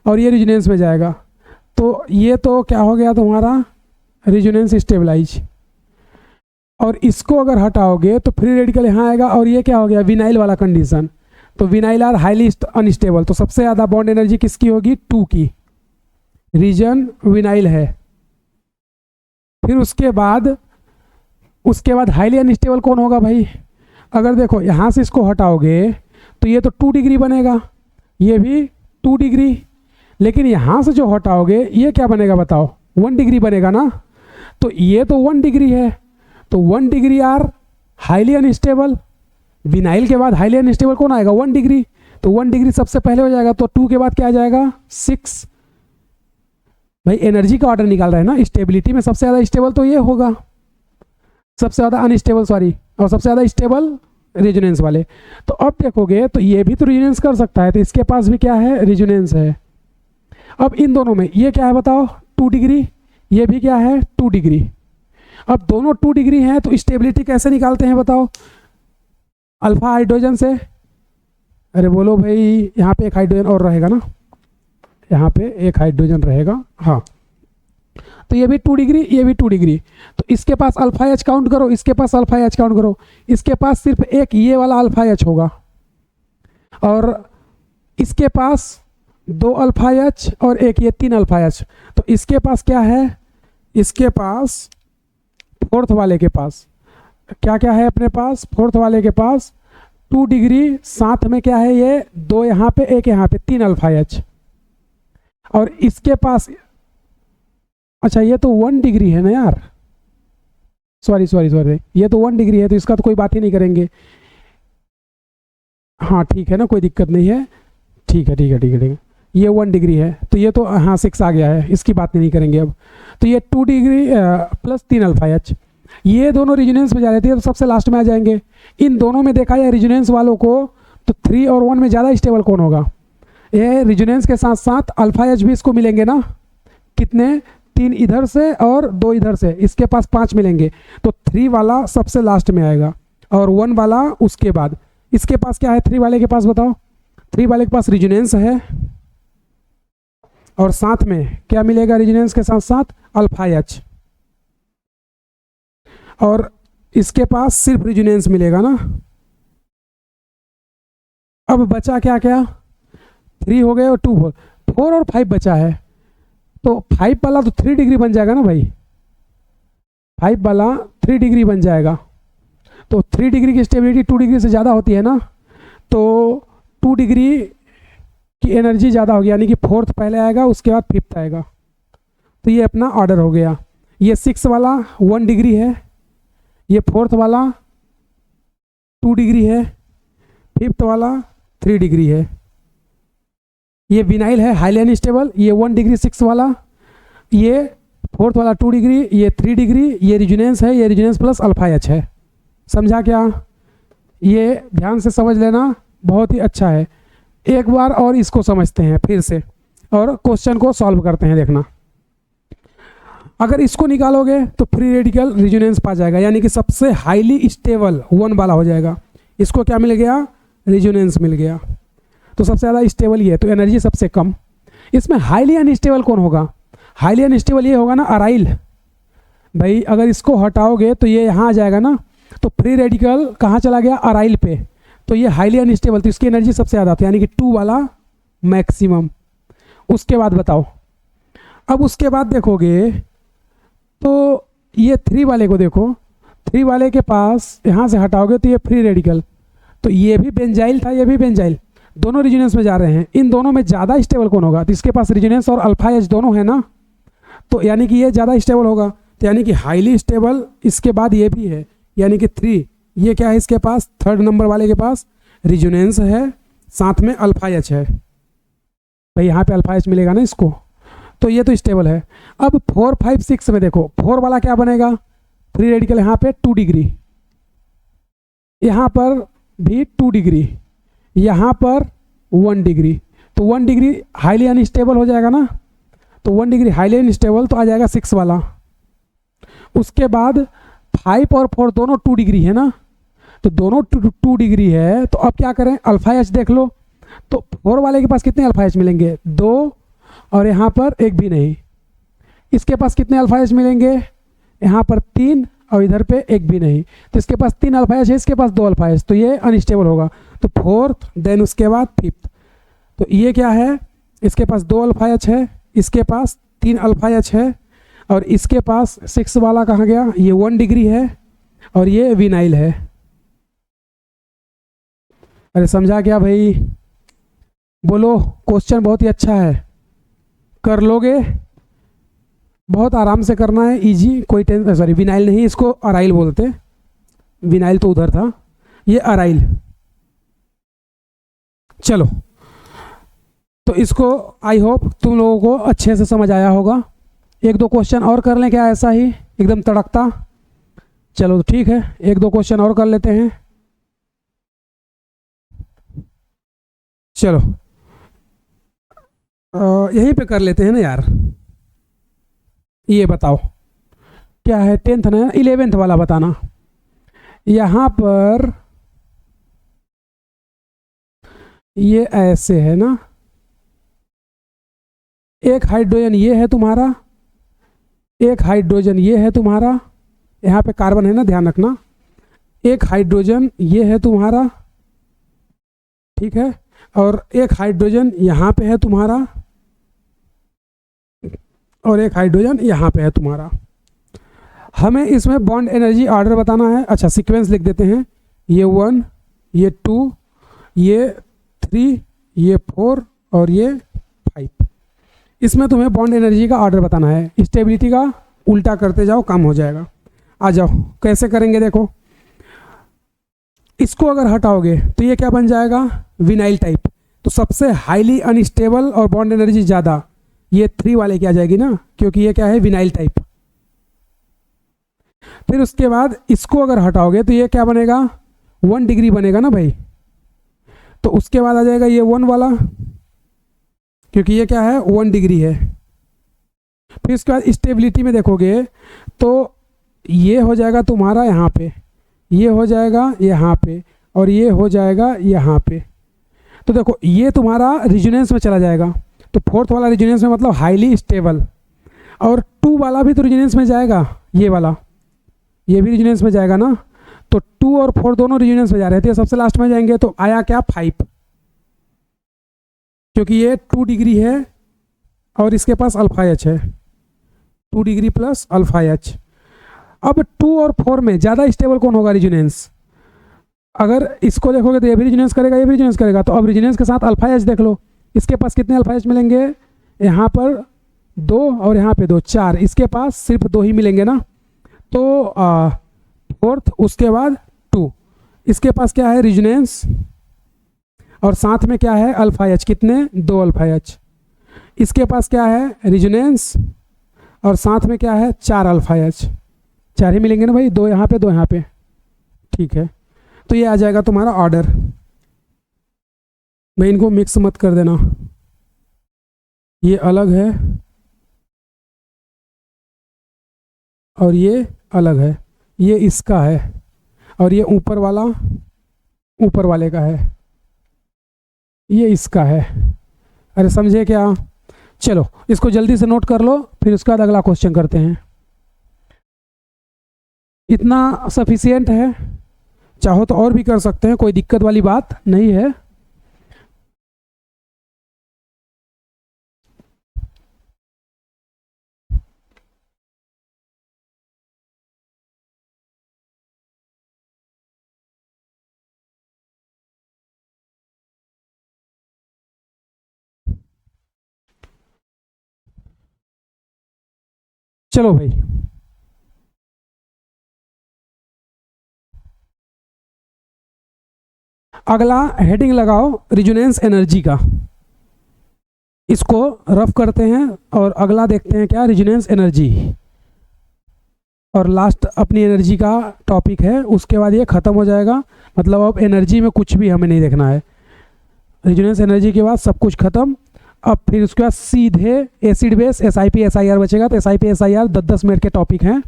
और ये रेजोनेंस में जाएगा, तो ये तो क्या हो गया तुम्हारा, रेजोनेंस स्टेबलाइज। और इसको अगर हटाओगे तो फ्री रेडिकल यहाँ आएगा, और ये क्या हो गया, विनाइल वाला कंडीशन। तो विनाइल आर हाईली अनस्टेबल, तो सबसे ज़्यादा बॉन्ड एनर्जी किसकी होगी, 2 की, रीजन विनाइल है। फिर उसके बाद हाईली अनस्टेबल कौन होगा भाई, अगर देखो यहाँ से इसको हटाओगे तो ये तो 2 डिग्री बनेगा, ये भी 2 डिग्री, लेकिन यहाँ से जो हटाओगे ये क्या बनेगा बताओ, 1 डिग्री बनेगा ना। तो ये तो 1 डिग्री है, तो 1 degree are highly unstable. Vinyl के बाद हाईली अनस्टेबल कौन आएगा, 1 डिग्री। तो 1 डिग्री सबसे पहले हो जाएगा, तो 2 के बाद क्या आ जाएगा 6। भाई एनर्जी का ऑर्डर निकाल रहे हैं ना, स्टेबिलिटी में सबसे ज़्यादा स्टेबल तो ये होगा, सबसे ज़्यादा अनस्टेबल सॉरी, और सबसे ज़्यादा स्टेबल रेजोनेंस वाले। तो अब देखोगे तो ये भी तो रेजोनेंस कर सकता है, तो इसके पास भी क्या है, रेजोनेंस है। अब इन दोनों में ये क्या है बताओ, 2 डिग्री, ये भी क्या है 2 डिग्री। अब दोनों 2 डिग्री हैं, तो स्टेबिलिटी कैसे निकालते हैं बताओ, अल्फा हाइड्रोजन से। अरे बोलो भाई, यहाँ पे एक हाइड्रोजन और रहेगा ना, यहाँ पे एक हाइड्रोजन रहेगा, हाँ। तो ये भी 2 डिग्री, ये भी 2 डिग्री, तो इसके पास अल्फा एच काउंट करो, इसके पास अल्फा एच काउंट करो। इसके पास सिर्फ एक ये वाला अल्फा एच होगा, और इसके पास 2 अल्फा एच और एक ये 3 अल्फा एच। तो इसके पास क्या है, इसके पास फोर्थ वाले के पास क्या क्या है अपने पास, फोर्थ वाले के पास 2 डिग्री, साथ में क्या है ये 2 यहाँ पे, एक यहाँ पे, 3 अल्फा एच। और इसके पास, अच्छा ये तो 1 डिग्री है ना यार, सॉरी सॉरी सॉरी, ये तो 1 डिग्री है, तो इसका तो कोई बात ही नहीं करेंगे। हाँ ठीक है ना, कोई दिक्कत नहीं है, ठीक है ठीक है ठीक है ठीक है, ये 1 डिग्री है, तो ये तो हाँ 6 आ गया है, इसकी बात नहीं करेंगे अब। तो ये 2 डिग्री प्लस 3 अल्फा एच, ये दोनों रिजोनेंस में जा रहे थे, तो सबसे लास्ट में आ जाएंगे। इन दोनों में देखा जाए रिजोनेंस वालों को, तो 3 और 1 में ज़्यादा स्टेबल कौन होगा, ये रिजोनेंस के साथ साथ अल्फा एच भी इसको मिलेंगे ना, कितने, 3 इधर से और 2 इधर से, इसके पास 5 मिलेंगे। तो 3 वाला सबसे लास्ट में आएगा और 1 वाला उसके बाद। इसके पास क्या है 3 वाले के पास बताओ, 3 वाले के पास रिजोनेंस है, और साथ में क्या मिलेगा रिजोनेंस के साथ साथ अल्फा एच, और इसके पास सिर्फ रिजोनेंस मिलेगा ना। अब बचा क्या क्या, 3 हो गए और 2 4 और 5 बचा है, तो 5 वाला तो 3 डिग्री बन जाएगा ना भाई, 5 वाला 3 डिग्री बन जाएगा। तो 3 डिग्री की स्टेबिलिटी 2 डिग्री से ज़्यादा होती है ना, तो 2 डिग्री की एनर्जी ज़्यादा होगी, यानी कि फोर्थ पहले आएगा, उसके बाद फिफ्थ आएगा। तो ये अपना ऑर्डर हो गया। ये 6 वाला 1 डिग्री है, ये फोर्थ वाला 2 डिग्री है, फिफ्थ वाला 3 डिग्री है। ये विनाइल है हाईली अनस्टेबल, ये 1 डिग्री 6 वाला, ये फोर्थ वाला 2 डिग्री, ये 3 डिग्री, ये रिजोनेंस है, ये रिजोनेंस प्लस अल्फा एच है। समझा क्या, ये ध्यान से समझ लेना, बहुत ही अच्छा है। एक बार और इसको समझते हैं फिर से, और क्वेश्चन को सॉल्व करते हैं, देखना। अगर इसको निकालोगे तो फ्री रेडिकल रिजोनेंस पा जाएगा, यानी कि सबसे हाईली स्टेबल 1 वाला हो जाएगा। इसको क्या मिल गया, रिजोनेंस मिल गया, तो सबसे ज़्यादा स्टेबल ये है, तो एनर्जी सबसे कम। इसमें हाईली अनस्टेबल कौन होगा, हाईली अनस्टेबल ये होगा ना अराइल। भाई अगर इसको हटाओगे तो ये यहाँ आ जाएगा ना, तो फ्री रेडिकल कहाँ चला गया, अराइल पे, तो ये हाईली अनस्टेबल, तो इसकी एनर्जी सबसे ज़्यादा, यानी कि 2 वाला मैक्सिमम। उसके बाद बताओ, अब उसके बाद देखोगे तो ये 3 वाले को देखो, 3 वाले के पास यहाँ से हटाओगे तो ये फ्री रेडिकल, तो ये भी बेंजाइल था, ये भी बेंजाइल, दोनों रिजोनेंस में जा रहे हैं। इन दोनों में ज़्यादा स्टेबल कौन होगा, तो इसके पास रिजोनेंस और अल्फा एच दोनों है ना, तो यानी कि ये ज़्यादा स्टेबल होगा, तो यानी कि हाईली स्टेबल इसके बाद ये भी है, यानी कि 3। ये क्या है इसके पास, 3rd नंबर वाले के पास रिजोनेंस है, साथ में अल्फा एच है। भाई यहाँ पे अल्फा एच मिलेगा ना इसको, तो ये तो स्टेबल है। अब 4 5 6 में देखो, 4 वाला क्या बनेगा, फ्री रेडिकल यहाँ पे 2 डिग्री, यहाँ पर भी 2 डिग्री, यहाँ पर 1 डिग्री, तो 1 डिग्री हाईली अनस्टेबल हो जाएगा ना, तो 1 डिग्री हाईली अनस्टेबल, तो आ जाएगा 6 वाला। उसके बाद 5 और 4 दोनों 2 डिग्री है ना, तो दोनों 2 डिग्री है, तो अब क्या करें, अल्फा एच देख लो, तो 4 वाले के पास कितने अल्फा एच मिलेंगे, 2, और यहाँ पर एक भी नहीं। इसके पास कितने अल्फा एच मिलेंगे, यहाँ पर 3, और इधर पे एक भी नहीं, तो इसके पास 3 अल्फा एच है, इसके पास 2 अल्फा एच, तो ये अनस्टेबल होगा। तो 4th, देन उसके बाद 5th, तो ये क्या है, इसके पास 2 अल्फा एच है, इसके पास 3 अल्फा एच है, और इसके पास 6 वाला कहाँ गया, ये 1 डिग्री है, और ये विनाइल है। अरे समझा क्या भाई, बोलो, क्वेश्चन बहुत ही अच्छा है, कर लोगे, बहुत आराम से करना है, इजी, कोई टेंशन, सॉरी विनाइल नहीं, इसको अराइल बोलते हैं, विनाइल तो उधर था, ये अराइल। चलो, तो इसको आई होप तुम लोगों को अच्छे से समझ आया होगा। एक दो क्वेश्चन और कर लें क्या, ऐसा ही एकदम तड़कता? चलो ठीक है, एक दो क्वेश्चन और कर लेते हैं। चलो यहीं पे कर लेते हैं ना यार। ये बताओ क्या है, 10th ना, 11th वाला बताना। यहाँ पर ये ऐसे है ना, एक हाइड्रोजन ये है तुम्हारा, एक हाइड्रोजन ये है तुम्हारा, यहाँ पे कार्बन है ना, ध्यान रखना, एक हाइड्रोजन ये है तुम्हारा, ठीक है, और एक हाइड्रोजन यहाँ पे है तुम्हारा, और एक हाइड्रोजन यहाँ पे है तुम्हारा। हमें इसमें बॉन्ड एनर्जी ऑर्डर बताना है। अच्छा, सीक्वेंस लिख देते हैं, ये 1, ये 2, ये 3, ये 4 और ये 5। इसमें तुम्हें बॉन्ड एनर्जी का ऑर्डर बताना है। स्टेबिलिटी का उल्टा करते जाओ, काम हो जाएगा। आ जाओ, कैसे करेंगे देखो। इसको अगर हटाओगे तो ये क्या बन जाएगा, विनाइल टाइप। तो सबसे हाईली अनस्टेबल और बॉन्ड एनर्जी ज़्यादा ये 3 वाले की आ जाएगी ना, क्योंकि ये क्या है, विनाइल टाइप। फिर उसके बाद इसको अगर हटाओगे तो ये क्या बनेगा, 1 डिग्री बनेगा ना भाई। तो उसके बाद आ जाएगा ये 1 वाला, क्योंकि ये क्या है, 1 डिग्री है। फिर उसके बाद स्टेबिलिटी में देखोगे तो ये हो जाएगा तुम्हारा यहाँ पे, ये हो जाएगा यहाँ पे, और ये हो जाएगा यहाँ पे। तो देखो ये तुम्हारा रिजोनेंस में चला जाएगा। तो 4th वाला रिजोनेंस में मतलब हाईली स्टेबल, और 2 वाला भी तो रिजोनेंस में जाएगा, ये वाला, ये भी रिजोनेंस में जाएगा ना। तो 2 और 4 दोनों रिजोनेंस में जा रहे थे, सबसे लास्ट में जाएंगे। तो आया क्या, 5, क्योंकि ये 2 डिग्री है और इसके पास अल्फा एच है, 2 डिग्री प्लस अल्फा एच। अब 2 और 4 में ज़्यादा स्टेबल कौन होगा, रिजोनेंस। अगर इसको देखोगे तो ये भी रिजोनेंस करेगा, ये भी रिजोनेंस करेगा। तो अब रिजोनेंस के साथ अल्फा एच देख लो, इसके पास कितने अल्फा एच मिलेंगे, यहाँ पर 2 और यहाँ पे 2, 4। इसके पास सिर्फ 2 ही मिलेंगे ना। तो 4th, उसके बाद 2, इसके पास क्या है, रिजोनेंस, और साथ में क्या है, अल्फा एच, कितने, 2 अल्फा एच। इसके पास क्या है, रिजोनेंस, और साथ में क्या है, 4 अल्फा एच। 4 ही मिलेंगे ना भाई, 2 यहाँ पे 2 यहाँ पे, ठीक है। तो ये आ जाएगा तुम्हारा ऑर्डर। भाई इनको मिक्स मत कर देना, ये अलग है और ये अलग है, ये इसका है और ये ऊपर वाला ऊपर वाले का है, ये इसका है। अरे समझे क्या। चलो इसको जल्दी से नोट कर लो, फिर उसके बाद अगला क्वेश्चन करते हैं। इतना सफिशियंट है, चाहो तो और भी कर सकते हैं, कोई दिक्कत वाली बात नहीं है। चलो भाई, अगला हेडिंग लगाओ रिजोनेंस एनर्जी का। इसको रफ करते हैं और अगला देखते हैं क्या, रिजोनेंस एनर्जी, और लास्ट अपनी एनर्जी का टॉपिक है। उसके बाद ये ख़त्म हो जाएगा, मतलब अब एनर्जी में कुछ भी हमें नहीं देखना है। रिजोनेंस एनर्जी के बाद सब कुछ ख़त्म। अब फिर उसके बाद सीधे एसिड बेस SiP SiR बचेगा। तो SiP SiR 10-10 मिनट के टॉपिक हैं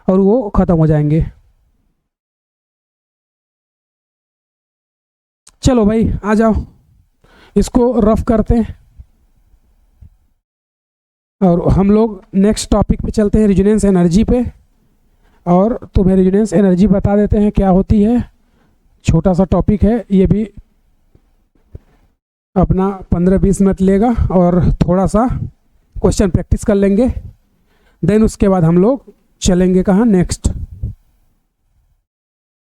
और वो ख़त्म हो जाएंगे। चलो भाई आ जाओ, इसको रफ करते हैं और हम लोग नेक्स्ट टॉपिक पे चलते हैं, रिजोनेंस एनर्जी पे। और तुम्हें रिजोनेंस एनर्जी बता देते हैं क्या होती है। छोटा सा टॉपिक है, ये भी अपना 15-20 मिनट लेगा और थोड़ा सा क्वेश्चन प्रैक्टिस कर लेंगे। देन उसके बाद हम लोग चलेंगे कहाँ, नेक्स्ट।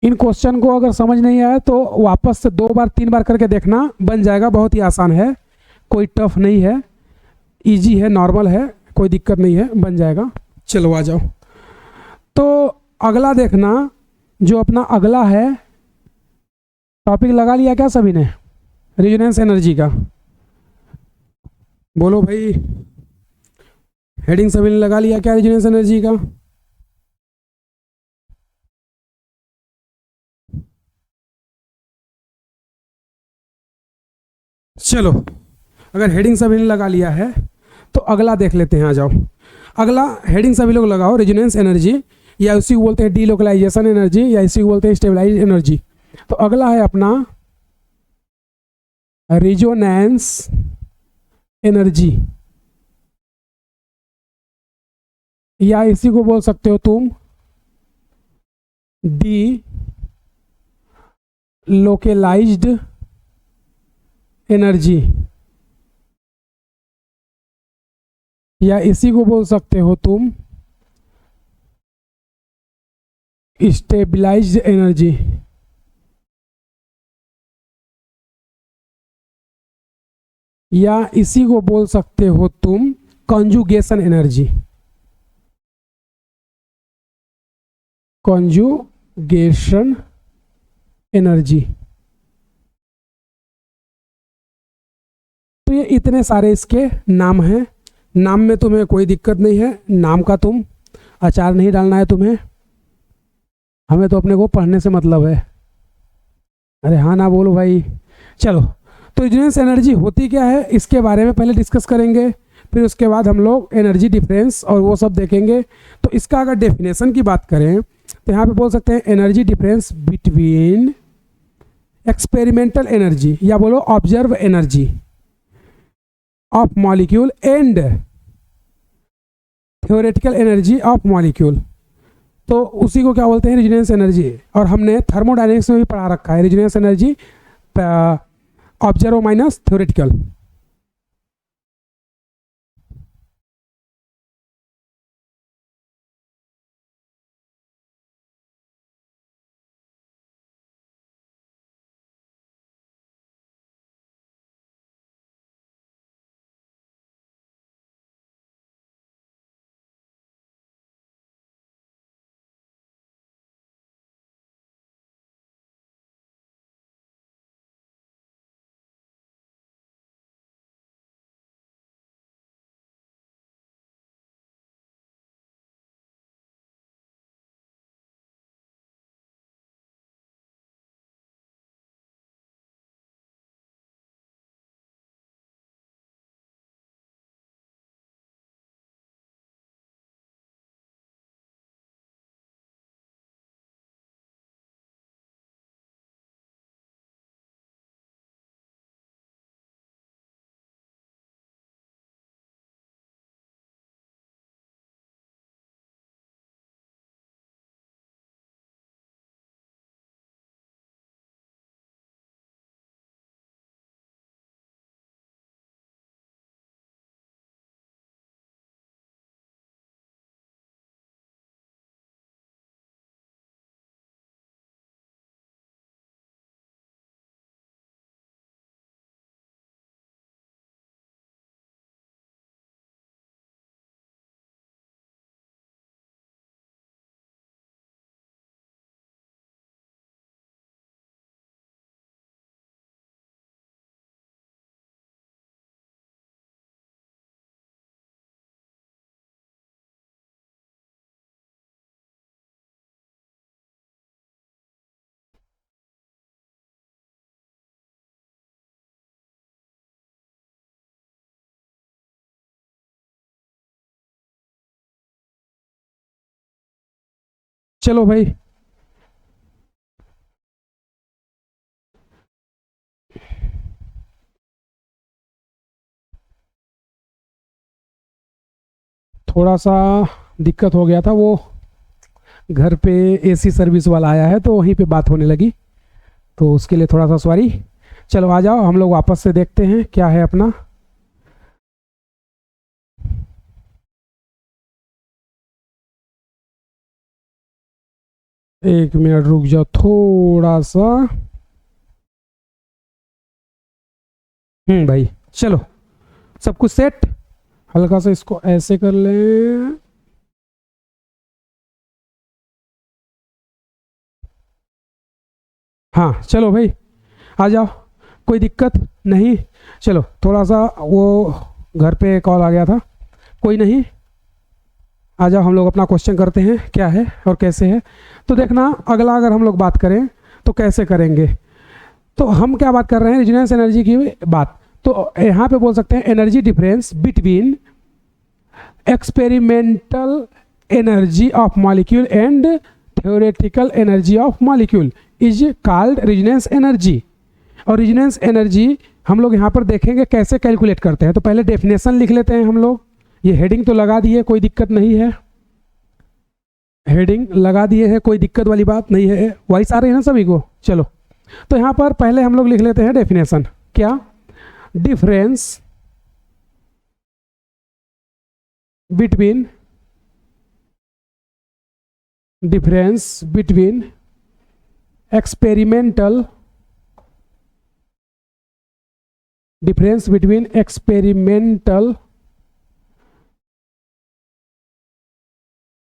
इन क्वेश्चन को अगर समझ नहीं आया तो वापस से 2 बार 3 बार करके देखना, बन जाएगा। बहुत ही आसान है, कोई टफ नहीं है, इजी है, नॉर्मल है, कोई दिक्कत नहीं है, बन जाएगा। चलो आ जाओ। तो अगला देखना, जो अपना अगला है टॉपिक लगा लिया क्या सभी ने? रेजोनेंस एनर्जी का बोलो भाई, हेडिंग सभी ने लगा लिया क्या रेजोनेंस एनर्जी का? चलो, अगर हेडिंग सभी ने लगा लिया है तो अगला देख लेते हैं। आ जाओ, अगला हेडिंग सभी लोग लगाओ, रेजोनेंस एनर्जी, या इसी को बोलते हैं डीलोकलाइजेशन एनर्जी, या इसी को बोलते हैं स्टेबलाइज एनर्जी। तो अगला है अपना रेजोनेंस एनर्जी, या इसी को बोल सकते हो तुम डी लोकलाइज्ड एनर्जी, या इसी को बोल सकते हो तुम स्टेबलाइज्ड एनर्जी, या इसी को बोल सकते हो तुम कॉन्जुगेशन एनर्जी, कॉन्जुगेशन एनर्जी। तो ये इतने सारे इसके नाम हैं। नाम में तुम्हें कोई दिक्कत नहीं है, नाम का तुम अचार नहीं डालना है तुम्हें, हमें तो अपने को पढ़ने से मतलब है। अरे हाँ ना बोलो भाई। चलो, तो रेजोनेंस एनर्जी होती क्या है इसके बारे में पहले डिस्कस करेंगे, फिर उसके बाद हम लोग एनर्जी डिफरेंस और वो सब देखेंगे। तो इसका अगर डेफिनेशन की बात करें तो यहाँ पे बोल सकते हैं energy difference between experimental energy, या बोलो observe energy of molecule and theoretical energy of molecule. तो उसी को क्या बोलते हैं? Resonance energy. और हमने थर्मोडायनेमिक्स में भी पढ़ा रखा है resonance energy observe minus theoretical. चलो भाई, थोड़ा सा दिक्कत हो गया था, वो घर पे एसी सर्विस वाला आया है तो वहीं पे बात होने लगी, तो उसके लिए थोड़ा सा सॉरी। चलो आ जाओ, हम लोग वापस से देखते हैं क्या है अपना। एक मिनट रुक जाओ थोड़ा सा। भाई चलो, सब कुछ सेट। हल्का सा इसको ऐसे कर लें। हाँ चलो भाई, आ जाओ, कोई दिक्कत नहीं। चलो थोड़ा सा वो घर पे कॉल आ गया था, कोई नहीं, आ जाओ हम लोग अपना क्वेश्चन करते हैं क्या है और कैसे है। तो देखना अगला अगर हम लोग बात करें तो कैसे करेंगे। तो हम क्या बात कर रहे हैं, रेजोनेंस एनर्जी की बात। तो यहाँ पे बोल सकते हैं energy difference between experimental energy of molecule and theoretical energy of molecule is called resonance energy. और रेजोनेंस एनर्जी हम लोग यहाँ पर देखेंगे कैसे कैलकुलेट करते हैं। तो पहले डेफिनेशन लिख लेते हैं हम लोग। ये हेडिंग तो लगा दिए, कोई दिक्कत नहीं है, हेडिंग लगा दिए है, कोई दिक्कत वाली बात नहीं है। वॉइस आ रही है ना सभी को? चलो तो यहाँ पर पहले हम लोग लिख लेते हैं डेफिनेशन। क्या? Difference between experimental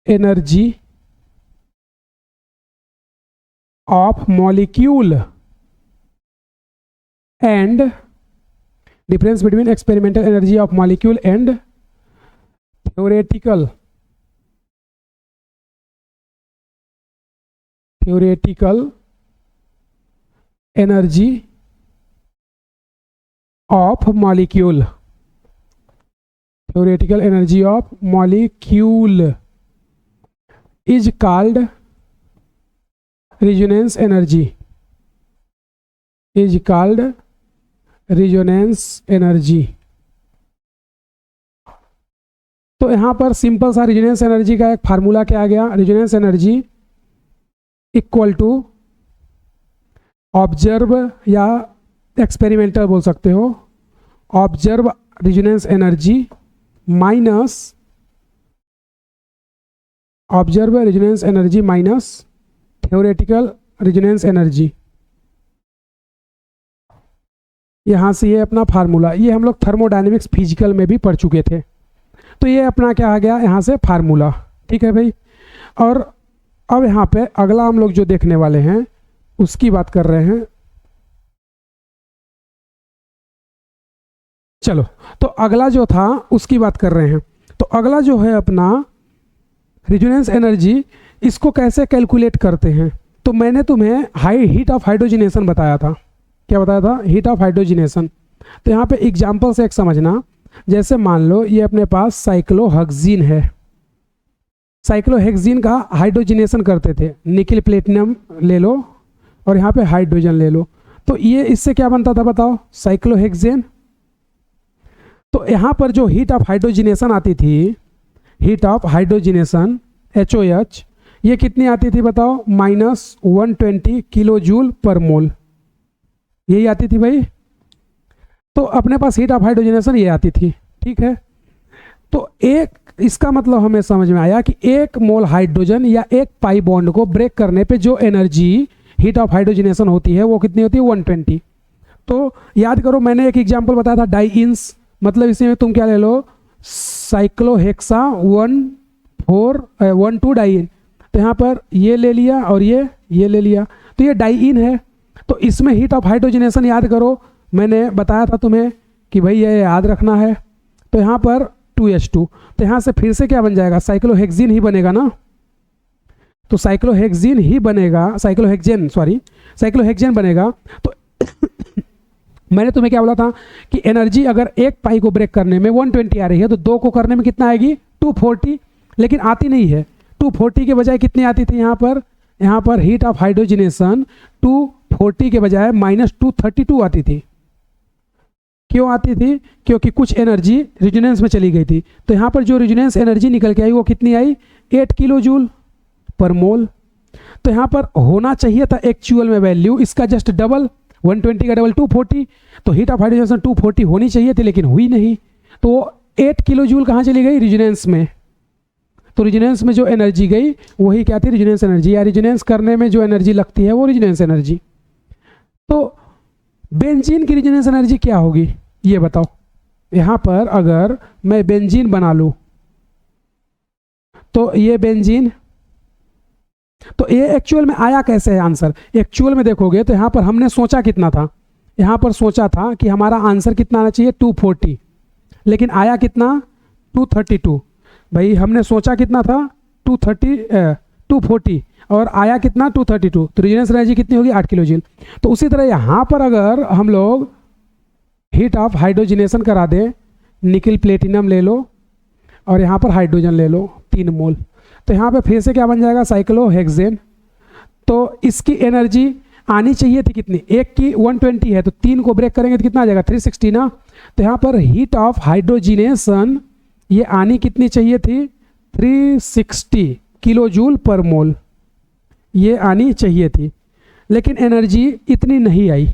energy of molecule and difference between experimental energy of molecule and theoretical energy of molecule is called resonance energy तो यहाँ पर सिंपल सा रेजोनेंस एनर्जी का एक फार्मूला क्या आ गया, resonance energy equal to observe या एक्सपेरिमेंटल बोल सकते हो, observe resonance energy minus theoretical resonance energy. यहाँ से ये अपना फार्मूला, ये हम लोग थर्मोडायनेमिक्स फिजिकल में भी पढ़ चुके थे। तो ये अपना क्या आ गया यहाँ से फार्मूला, ठीक है भाई। और अब यहाँ पे अगला हम लोग जो देखने वाले हैं उसकी बात कर रहे हैं। चलो तो अगला जो था उसकी बात कर रहे हैं। तो अगला जो है अपना रेजोनेंस एनर्जी, इसको कैसे कैलकुलेट करते हैं। तो मैंने तुम्हें हीट ऑफ हाइड्रोजनेशन बताया था। क्या बताया था? Heat of hydrogenation. तो यहाँ पे एग्जाम्पल से एक समझना, जैसे मान लो ये अपने पास साइक्लोहेक्सीन है, साइक्लोहेक्सीन का हाइड्रोजनेशन करते थे, निकिल प्लेटिनम ले लो और यहाँ पे हाइड्रोजन ले लो। तो ये इससे क्या बनता था बताओ? साइक्लोहेक्सेन। तो यहाँ पर जो हीट ऑफ हाइड्रोजनेशन आती थी, हीट ऑफ हाइड्रोजनेशन HOH, ये कितनी आती थी बताओ? -120 किलो जूल पर मोल, यही आती थी भाई। तो अपने पास हीट ऑफ हाइड्रोजनेशन ये आती थी, ठीक है। तो एक इसका मतलब हमें समझ में आया कि एक मोल हाइड्रोजन या एक पाई बॉन्ड को ब्रेक करने पे जो एनर्जी हीट ऑफ हाइड्रोजनेशन होती है वो कितनी होती है? 120। तो याद करो मैंने एक एग्जांपल बताया था डाइइंस, मतलब इसमें तुम क्या ले लो, साइक्लोहेक्सा 1,4,1,2 डाइइन। तो यहाँ पर ये ले लिया और ये ले लिया, तो ये डाइइन है। तो इसमें हीट ऑफ हाइड्रोजनेशन याद करो, मैंने बताया था तुम्हें कि भाई ये याद रखना है। तो यहाँ पर 2H2, तो यहाँ से फिर से क्या बन जाएगा? साइक्लोहेक्सीन ही बनेगा ना। तो साइक्लोहेक्सेन बनेगा। तो मैंने तुम्हें क्या बोला था कि एनर्जी अगर एक पाई को ब्रेक करने में 120 आ रही है तो दो को करने में कितना आएगी? 240, लेकिन आती नहीं है। 240 के बजाय कितनी आती थी यहाँ पर हीट ऑफ हाइड्रोजनेशन 240 के बजाय -232 आती थी। क्यों आती थी? क्योंकि कुछ एनर्जी रेजोनेंस में चली गई थी। तो यहाँ पर जो रेजोनेंस एनर्जी निकल के आई वो कितनी आई? 8 किलो जूल पर मोल। तो यहाँ पर होना चाहिए था एक्चुअल में वैल्यू इसका जस्ट डबल, 120 का डबल 240। तो हीट ऑफ हाइड्रोजनेशन 240 होनी चाहिए थी, लेकिन हुई नहीं। तो 8 किलो जूल कहाँ चली गई? रेजोनेंस में। तो रेजोनेंस में जो एनर्जी गई वही क्या थी, रेजोनेंस एनर्जी, या रेजोनेंस करने में जो एनर्जी लगती है वो रेजोनेंस एनर्जी। तो बेंजीन की रेजोनेंस एनर्जी क्या होगी ये बताओ। यहाँ पर अगर मैं बेंजीन बना लूँ तो ये बेंजीन, तो ये एक्चुअल में आया कैसे है आंसर। एक्चुअल में देखोगे तो यहाँ पर हमने सोचा कितना था, यहाँ पर सोचा था कि हमारा आंसर कितना आना चाहिए 240, लेकिन आया कितना 232। भाई हमने सोचा कितना था 240 और आया कितना 232, तो रेजोनेंस एनर्जी कितनी होगी 8 किलो जूल। तो उसी तरह यहाँ पर अगर हम लोग हीट ऑफ हाइड्रोजनेशन करा दें, निकल प्लेटिनम ले लो और यहाँ पर हाइड्रोजन ले लो 3 मोल, तो यहाँ पे फिर से क्या बन जाएगा साइक्लोहेक्सेन। तो इसकी एनर्जी आनी चाहिए थी कितनी, एक की 120 है तो 3 को ब्रेक करेंगे तो कितना आ जाएगा 360 ना। तो यहाँ पर हीट ऑफ हाइड्रोजिनेशन ये आनी कितनी चाहिए थी 360 किलो जूल पर मोल, ये आनी चाहिए थी, लेकिन एनर्जी इतनी नहीं आई,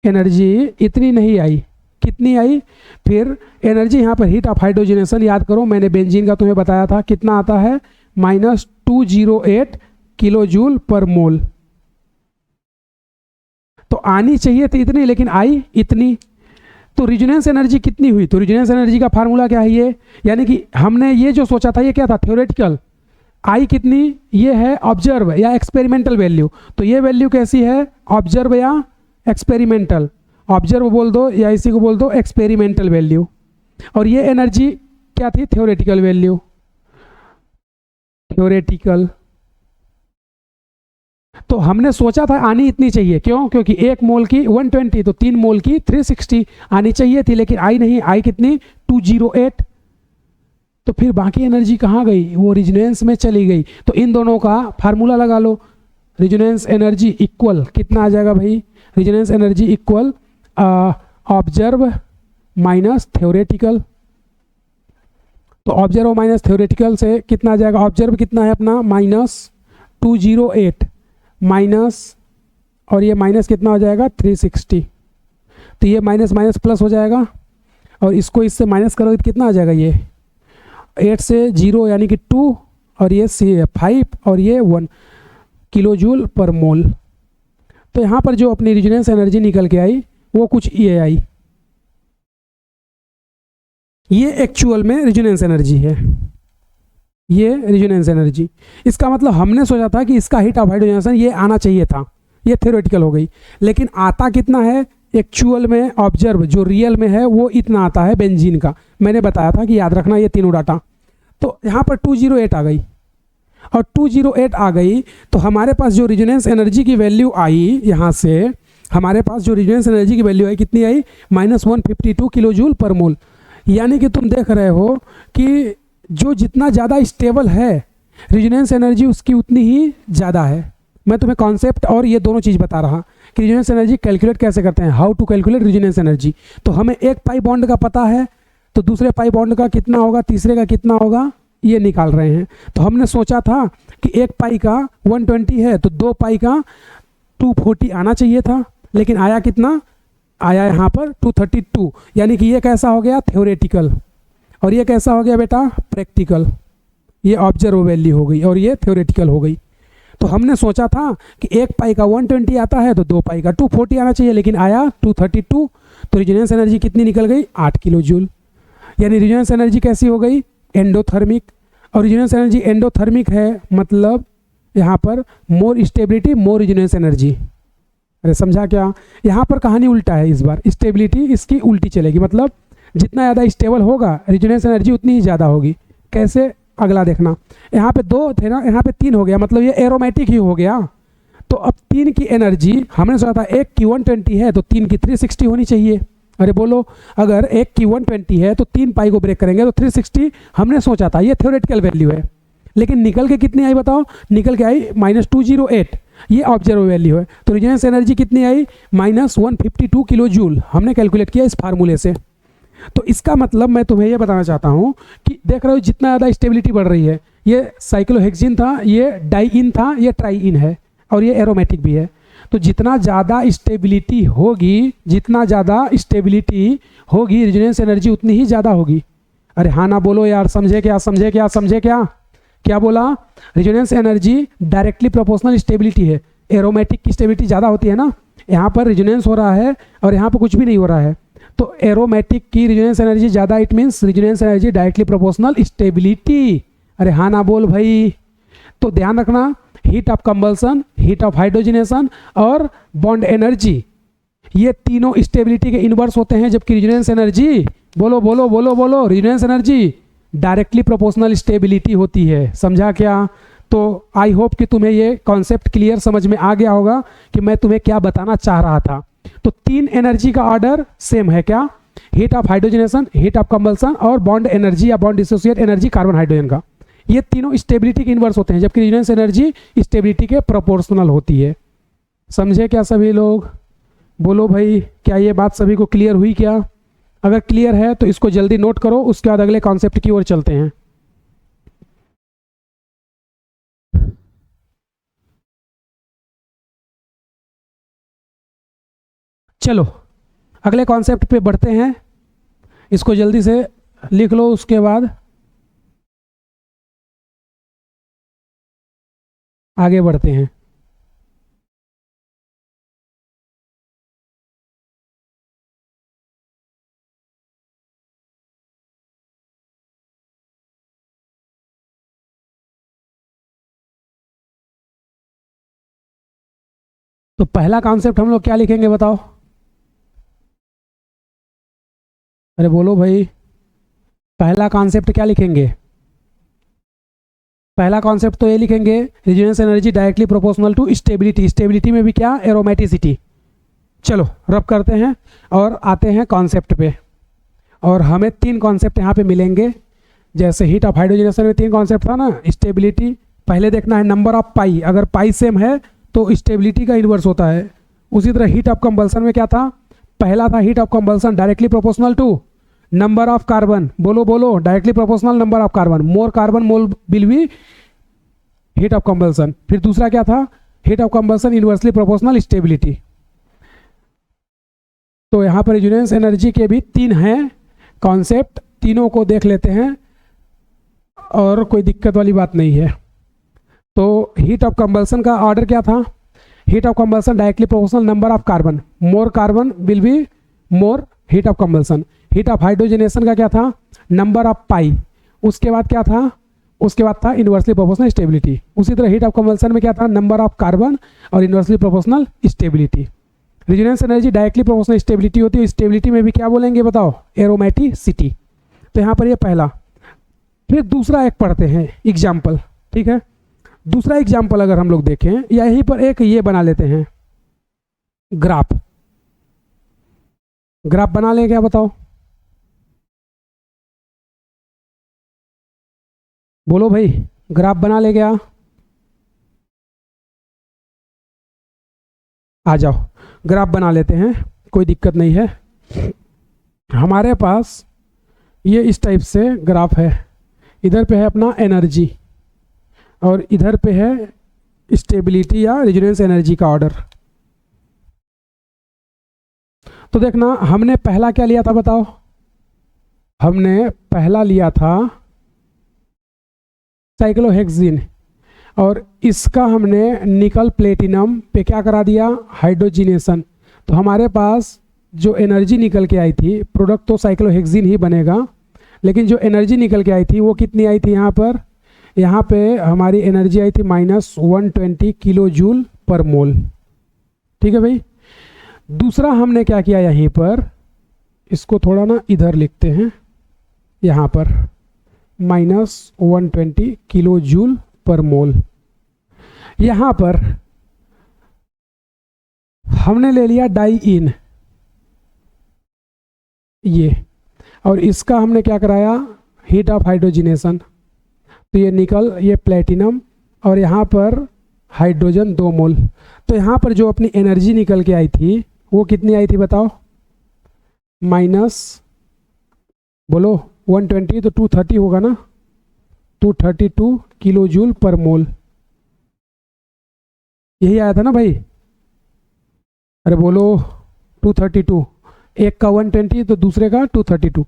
एनर्जी इतनी नहीं आई। कितनी आई फिर एनर्जी यहाँ पर हीट ऑफ हाइड्रोजनेशन, याद करो मैंने बेंजीन का तुम्हें बताया था कितना आता है -208 किलो जूल पर मोल। तो आनी चाहिए थी इतनी लेकिन आई इतनी। तो रेजोनेंस एनर्जी कितनी हुई, तो रेजोनेंस एनर्जी का फार्मूला क्या है ये, यानी कि हमने ये जो सोचा था ये क्या था थ्योरेटिकल, आई कितनी ये है ऑब्जर्व या एक्सपेरिमेंटल वैल्यू। तो ये वैल्यू कैसी है ऑब्जर्व या एक्सपेरिमेंटल, ऑब्जर्व बोल दो या इसी को बोल दो एक्सपेरिमेंटल वैल्यू, और ये एनर्जी क्या थी थ्योरेटिकल वैल्यू, थ्योरेटिकल। तो हमने सोचा था आनी इतनी चाहिए, क्यों, क्योंकि 1 मोल की 120 तो 3 मोल की 360 आनी चाहिए थी, लेकिन आई नहीं, आई कितनी 208। तो फिर बाकी एनर्जी कहाँ गई, वो रेजोनेंस में चली गई। तो इन दोनों का फार्मूला लगा लो, रेजोनेंस एनर्जी इक्वल कितना आ जाएगा भाई, resonance energy equal observe minus theoretical. तो ऑब्जर्व माइनस थ्योरेटिकल से कितना आ जाएगा, ऑब्जर्व कितना है अपना -208 माइनस, और ये माइनस कितना हो जाएगा 360, तो ये माइनस माइनस प्लस हो जाएगा, और इसको इससे माइनस करोगे तो कितना आ जाएगा, ये 8 से 0 यानी कि 2 और ये 5 और ये 1 किलो जूल पर मोल। तो यहाँ पर जो अपनी रेजोनेंस एनर्जी निकल के आई वो कुछ ये आई, ये एक्चुअल में रेजोनेंस एनर्जी है, ये रेजोनेंस एनर्जी। इसका मतलब हमने सोचा था कि इसका हीट ऑफ हाइड्रोजनेशन ये आना चाहिए था, ये थ्योरेटिकल हो गई, लेकिन आता कितना है एक्चुअल में, ऑब्जर्व जो रियल में है वो इतना आता है बेंजीन का। मैंने बताया था कि याद रखना ये तीनों डाटा। तो यहाँ पर 208 आ गई, और 208 आ गई तो हमारे पास जो रेजोनेंस एनर्जी की वैल्यू आई, यहाँ से हमारे पास जो रेजोनेंस एनर्जी की वैल्यू आई कितनी आई -152 किलो जूल पर मोल। यानी कि तुम देख रहे हो कि जो जितना ज़्यादा स्टेबल है रेजोनेंस एनर्जी उसकी उतनी ही ज़्यादा है। मैं तुम्हें कॉन्सेप्ट और ये दोनों चीज़ बता रहा कि रेजोनेंस एनर्जी कैलकुलेट कैसे करते हैं, how to calculate resonance energy. तो हमें एक पाई बॉन्ड का पता है, तो दूसरे पाई बॉन्ड का कितना होगा, तीसरे का कितना होगा, ये निकाल रहे हैं। तो हमने सोचा था कि एक पाई का 120 है तो 2 पाई का 240 आना चाहिए था, लेकिन आया कितना, आया यहाँ पर 232। यानी कि ये कैसा हो गया थ्योरेटिकल, और ये कैसा हो गया बेटा प्रैक्टिकल। ये ऑब्जर्व वैल्यू हो गई और ये थ्योरेटिकल हो गई। तो हमने सोचा था कि एक पाई का 120 आता है तो 2 पाई का 240 आना चाहिए, लेकिन आया 232। तो रेजोनेंस एनर्जी कितनी निकल गई 8 किलो जूल। यानी रेजोनेंस एनर्जी कैसी हो गई एंडोथर्मिक, और रेजोनेंस एनर्जी एंडोथर्मिक है मतलब यहाँ पर मोर स्टेबिलिटी मोर रेजोनेंस एनर्जी। अरे समझा क्या, यहाँ पर कहानी उल्टा है, इस बार स्टेबिलिटी इसकी उल्टी चलेगी, मतलब जितना ज़्यादा स्टेबल होगा रेजोनेंस एनर्जी उतनी ही ज़्यादा होगी। कैसे, अगला देखना, यहाँ पे 2 थे ना, यहाँ पे 3 हो गया, मतलब ये एरोमेटिक ही हो गया। तो अब 3 की एनर्जी हमने सोचा था एक की 120 है तो 3 की 360 होनी चाहिए। अरे बोलो, अगर एक की 120 है तो 3 पाई को ब्रेक करेंगे तो 360 हमने सोचा था, ये थ्योरेटिकल वैल्यू है, लेकिन निकल के कितनी आई बताओ, निकल के आई -208, ये ऑब्जर्व वैल्यू है। तो रेजोनेंस एनर्जी कितनी आई -152 किलो जूल, हमने कैलकुलेट किया इस फार्मूले से। तो इसका मतलब मैं तुम्हें ये बताना चाहता हूँ कि देख रहे हो जितना ज़्यादा स्टेबिलिटी बढ़ रही है, ये साइक्लोहेक्सिन था, ये डाइइन था, ये ट्राइइन है, और ये एरोमेटिक भी है। तो जितना ज़्यादा स्टेबिलिटी होगी, जितना ज़्यादा स्टेबिलिटी होगी रेजोनेंस एनर्जी उतनी ही ज़्यादा होगी। अरे हाँ ना बोलो यार, समझे क्या समझे क्या समझे क्या? क्या बोला? Resonance energy directly proportional stability है। एरोमेटिक की स्टेबिलिटी ज़्यादा होती है ना, यहाँ पर रेजोनेंस हो रहा है और यहाँ पर कुछ भी नहीं हो रहा है, तो एरोमेटिक की रेजोनेंस एनर्जी ज़्यादा, it means resonance energy directly proportional stability. अरे हाँ ना बोल भाई। तो ध्यान रखना, heat of combustion, heat of hydrogenation और बॉन्ड एनर्जी, ये तीनों स्टेबिलिटी के इनवर्स होते हैं, जबकि रेजोनेंस एनर्जी, बोलो बोलो बोलो बोलो, resonance energy directly proportional stability होती है। समझा क्या? तो आई होप कि तुम्हें ये कॉन्सेप्ट क्लियर समझ में आ गया होगा कि मैं तुम्हें क्या बताना चाह रहा था। तो तीन एनर्जी का ऑर्डर सेम है क्या? Heat of hydrogenation, heat of combustion और बॉन्ड एनर्जी या bond dissociate energy carbon hydrogen का। ये तीनों स्टेबिलिटी के इनवर्स होते हैं, जबकि रेजोनेंस एनर्जी स्टेबिलिटी के प्रोपोर्शनल होती है। समझे क्या सभी लोग? बोलो भाई, क्या ये बात सभी को क्लियर हुई क्या? अगर क्लियर है तो इसको जल्दी नोट करो, उसके बाद अगले कॉन्सेप्ट की ओर चलते हैं। चलो अगले कॉन्सेप्ट पे बढ़ते हैं, इसको जल्दी से लिख लो, उसके बाद आगे बढ़ते हैं। तो पहला कॉन्सेप्ट हम लोग क्या लिखेंगे बताओ? अरे बोलो भाई, पहला कॉन्सेप्ट क्या लिखेंगे? पहला कॉन्सेप्ट तो ये लिखेंगे, resonance energy directly proportional to stability. Stability में भी क्या? एरोमेटिसिटी। चलो रब करते हैं और आते हैं कॉन्सेप्ट पे। और हमें तीन कॉन्सेप्ट यहाँ पे मिलेंगे, जैसे हीट ऑफ हाइड्रोजनेशन में तीन कॉन्सेप्ट था ना, स्टेबिलिटी पहले देखना है, नंबर ऑफ पाई, अगर पाई सेम है तो स्टेबिलिटी का इन्वर्स होता है। उसी तरह हीट ऑफ कंबल्सन में क्या था? पहला था heat of combustion directly proportional to number of carbon, बोलो बोलो, directly proportional number of carbon, more carbon mole will be heat of combustion. फिर दूसरा क्या था? Heat of combustion inversely proportional stability. तो यहाँ पर रेजोनेंस एनर्जी के भी तीन हैं कॉन्सेप्ट, तीनों को देख लेते हैं और कोई दिक्कत वाली बात नहीं है। तो हीट ऑफ कंबल्सन का ऑर्डर क्या था? Heat of combustion directly proportional number of carbon, more carbon will be more heat of combustion. Heat of hydrogenation का क्या था? Number of pi. उसके बाद क्या था? उसके बाद था इनवर्सली प्रोपोर्शनल स्टेबिलिटी। उसी तरह हीट ऑफ कंबल्सन में क्या था? नंबर ऑफ कार्बन और inversely proportional stability. Resonance energy directly proportional stability होती है, स्टेबिलिटी में भी क्या बोलेंगे बताओ? एरोमेटिसिटी। तो यहाँ पर ये पहला। फिर दूसरा एक पढ़ते हैं एग्जाम्पल, ठीक है? दूसरा एग्जाम्पल अगर हम लोग देखें, यहीं पर एक ये बना लेते हैं ग्राफ। ग्राफ बना लें क्या बताओ? बोलो भाई, ग्राफ बना ले क्या? आ जाओ ग्राफ बना लेते हैं, कोई दिक्कत नहीं है। हमारे पास ये इस टाइप से ग्राफ है, इधर पे है अपना एनर्जी और इधर पे है स्टेबिलिटी या रेजोनेंस एनर्जी का ऑर्डर। तो देखना, हमने पहला क्या लिया था बताओ? हमने पहला लिया था साइक्लोहेक्सिन और इसका हमने निकल प्लेटिनम पे क्या करा दिया? हाइड्रोजिनेशन। तो हमारे पास जो एनर्जी निकल के आई थी, प्रोडक्ट तो साइक्लोहेक्सिन ही बनेगा, लेकिन जो एनर्जी निकल के आई थी वो कितनी आई थी? यहाँ पे हमारी एनर्जी आई थी -120 किलो जूल पर मोल। ठीक है भाई। दूसरा हमने क्या किया, यहीं पर इसको थोड़ा ना इधर लिखते हैं, यहाँ पर -120 किलो जूल पर मोल। यहाँ पर हमने ले लिया डाई इन ये, और इसका हमने क्या कराया? Heat of hydrogenation. तो ये निकल, ये प्लेटिनम और यहाँ पर हाइड्रोजन 2 मोल। तो यहाँ पर जो अपनी एनर्जी निकल के आई थी वो कितनी आई थी बताओ? बोलो 120 तो 230 होगा ना, 232 किलो जूल पर मोल। यही आया था ना भाई? अरे बोलो 232, एक का 120 तो दूसरे का 232।